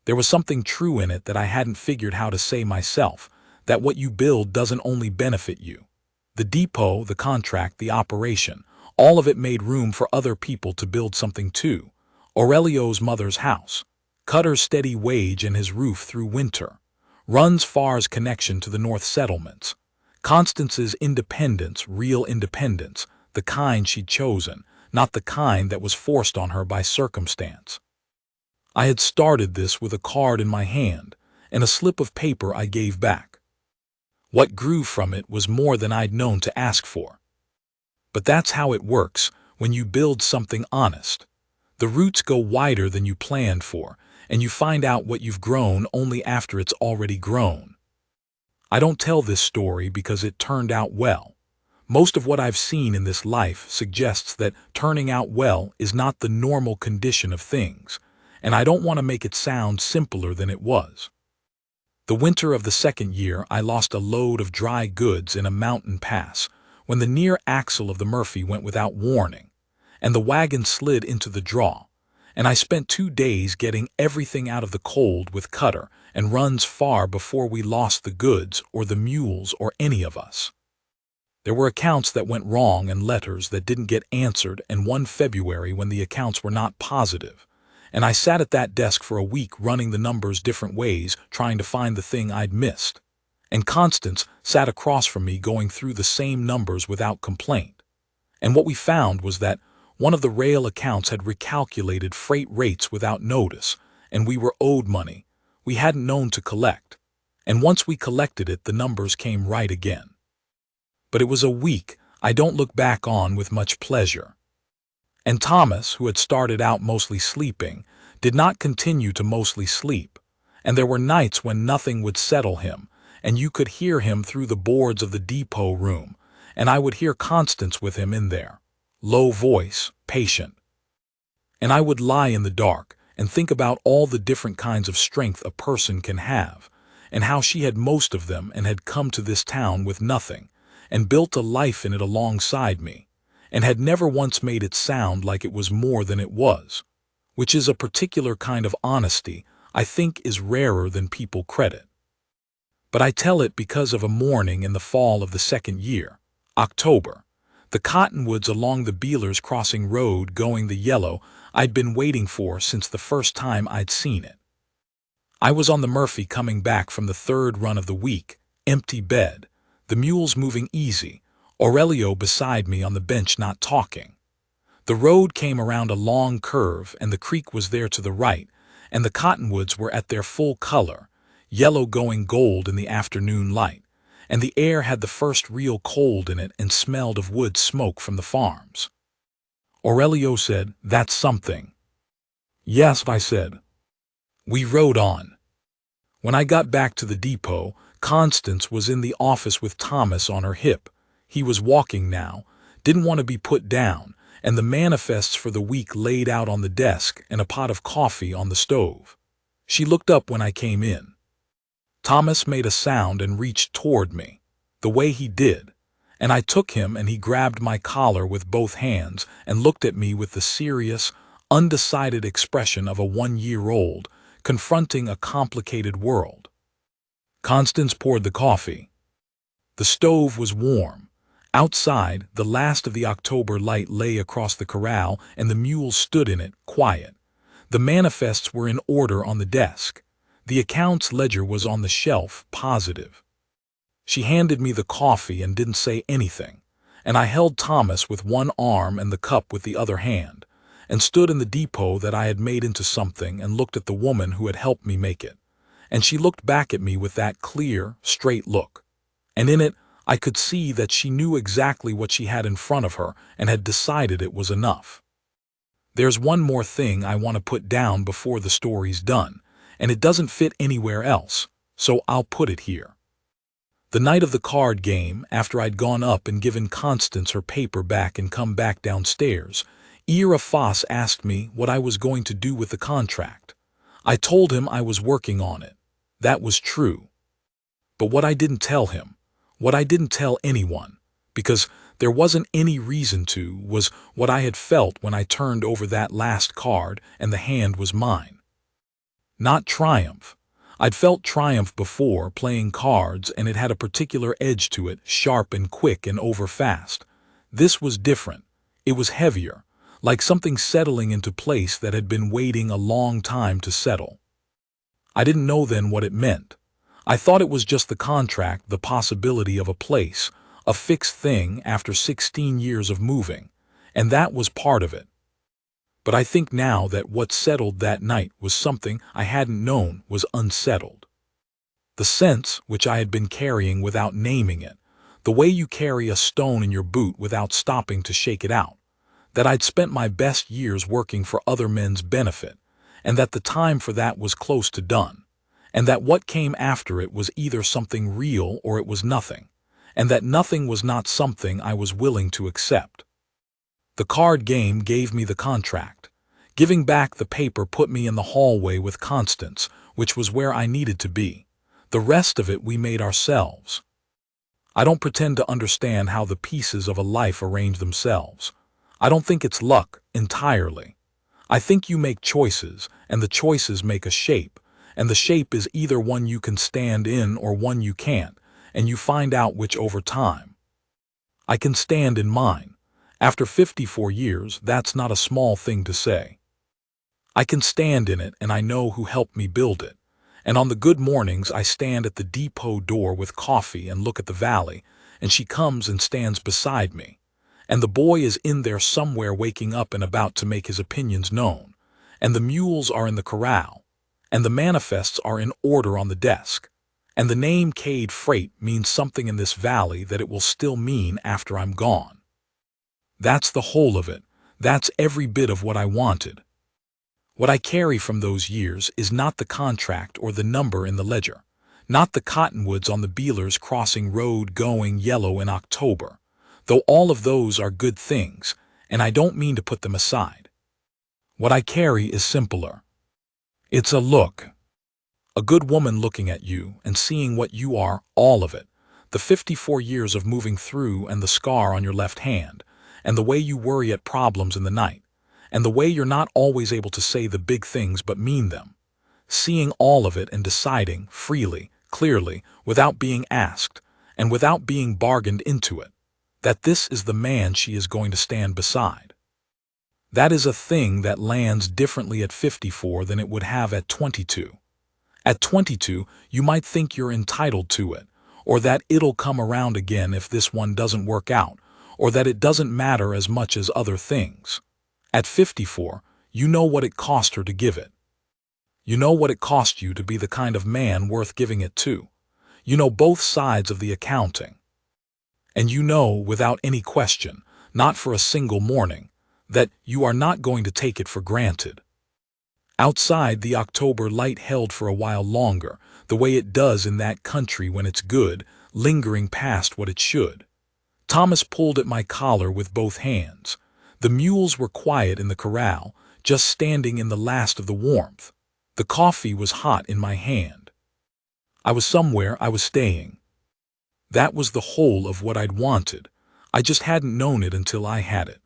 There was something true in it that I hadn't figured how to say myself, that what you build doesn't only benefit you. The depot, the contract, the operation, all of it made room for other people to build something too. Aurelio's mother's house, Cutter's steady wage and his roof through winter, Run's Far's connection to the North settlements, Constance's independence, real independence, the kind she'd chosen, not the kind that was forced on her by circumstance. I had started this with a card in my hand and a slip of paper I gave back. What grew from it was more than I'd known to ask for. But that's how it works when you build something honest. The roots go wider than you planned for, and you find out what you've grown only after it's already grown. I don't tell this story because it turned out well. Most of what I've seen in this life suggests that turning out well is not the normal condition of things, and I don't want to make it sound simpler than it was. The winter of the second year I lost a load of dry goods in a mountain pass when the near axle of the Murphy went without warning, and the wagon slid into the draw, and I spent 2 days getting everything out of the cold with Cutter and Run's Far before we lost the goods or the mules or any of us. There were accounts that went wrong and letters that didn't get answered, and one February when the accounts were not positive, and I sat at that desk for a week running the numbers different ways, trying to find the thing I'd missed. And Constance sat across from me going through the same numbers without complaint. And what we found was that one of the rail accounts had recalculated freight rates without notice, and we were owed money we hadn't known to collect. And once we collected it, the numbers came right again. But it was a week I don't look back on with much pleasure. And Thomas, who had started out mostly sleeping, did not continue to mostly sleep, and there were nights when nothing would settle him, and you could hear him through the boards of the depot room, and I would hear Constance with him in there, low voice, patient. And I would lie in the dark and think about all the different kinds of strength a person can have, and how she had most of them and had come to this town with nothing, and built a life in it alongside me, and had never once made it sound like it was more than it was, which is a particular kind of honesty I think is rarer than people credit. But I tell it because of a morning in the fall of the second year, October. The cottonwoods along the Bealers Crossing Road going the yellow I'd been waiting for since the first time I'd seen it. I was on the Murphy coming back from the third run of the week, empty bed, the mules moving easy, Aurelio beside me on the bench not talking. The road came around a long curve and the creek was there to the right, and the cottonwoods were at their full color, yellow going gold in the afternoon light, and the air had the first real cold in it and smelled of wood smoke from the farms. Aurelio said, "That's something." "Yes," I said. We rode on. When I got back to the depot, Constance was in the office with Thomas on her hip. He was walking now, didn't want to be put down, and the manifests for the week laid out on the desk and a pot of coffee on the stove. She looked up when I came in. Thomas made a sound and reached toward me, the way he did, and I took him and he grabbed my collar with both hands and looked at me with the serious, undecided expression of a 1-year-old confronting a complicated world. Constance poured the coffee. The stove was warm. Outside, the last of the October light lay across the corral and the mules stood in it, quiet. The manifests were in order on the desk. The accounts ledger was on the shelf, positive. She handed me the coffee and didn't say anything, and I held Thomas with one arm and the cup with the other hand, and stood in the depot that I had made into something and looked at the woman who had helped me make it. And she looked back at me with that clear, straight look. And in it, I could see that she knew exactly what she had in front of her and had decided it was enough. There's one more thing I want to put down before the story's done, and it doesn't fit anywhere else, so I'll put it here. The night of the card game, after I'd gone up and given Constance her paper back and come back downstairs, Ira Foss asked me what I was going to do with the contract. I told him I was working on it. That was true. But what I didn't tell him, what I didn't tell anyone, because there wasn't any reason to, was what I had felt when I turned over that last card and the hand was mine. Not triumph. I'd felt triumph before playing cards and it had a particular edge to it, sharp and quick and over fast. This was different. It was heavier, like something settling into place that had been waiting a long time to settle. I didn't know then what it meant. I thought it was just the contract, the possibility of a place, a fixed thing after 16 years of moving, and that was part of it. But I think now that what settled that night was something I hadn't known was unsettled. The sense which I had been carrying without naming it, the way you carry a stone in your boot without stopping to shake it out, that I'd spent my best years working for other men's benefit, and that the time for that was close to done, and that what came after it was either something real or it was nothing, and that nothing was not something I was willing to accept. The card game gave me the contract. Giving back the paper put me in the hallway with Constance, which was where I needed to be. The rest of it we made ourselves. I don't pretend to understand how the pieces of a life arrange themselves. I don't think it's luck, entirely. I think you make choices, and the choices make a shape, and the shape is either one you can stand in or one you can't, and you find out which over time. I can stand in mine. After 54 years, that's not a small thing to say. I can stand in it, and I know who helped me build it. And on the good mornings, I stand at the depot door with coffee and look at the valley, and she comes and stands beside me. And the boy is in there somewhere waking up and about to make his opinions known. And the mules are in the corral. And the manifests are in order on the desk. And the name Cade Freight means something in this valley that it will still mean after I'm gone. That's the whole of it. That's every bit of what I wanted. What I carry from those years is not the contract or the number in the ledger, not the cottonwoods on the Bealers Crossing Road going yellow in October, though all of those are good things, and I don't mean to put them aside. What I carry is simpler. It's a look. A good woman looking at you and seeing what you are, all of it. The 54 years of moving through and the scar on your left hand, and the way you worry at problems in the night, and the way you're not always able to say the big things but mean them. Seeing all of it and deciding freely, clearly, without being asked, and without being bargained into it, that this is the man she is going to stand beside. That is a thing that lands differently at 54 than it would have at 22. At 22, you might think you're entitled to it, or that it'll come around again if this one doesn't work out, or that it doesn't matter as much as other things. At 54, you know what it cost her to give it. You know what it cost you to be the kind of man worth giving it to. You know both sides of the accounting. And you know, without any question, not for a single morning, that you are not going to take it for granted. Outside, the October light held for a while longer, the way it does in that country when it's good, lingering past what it should. Thomas pulled at my collar with both hands. The mules were quiet in the corral, just standing in the last of the warmth. The coffee was hot in my hand. I was somewhere, I was staying. That was the whole of what I'd wanted. I just hadn't known it until I had it.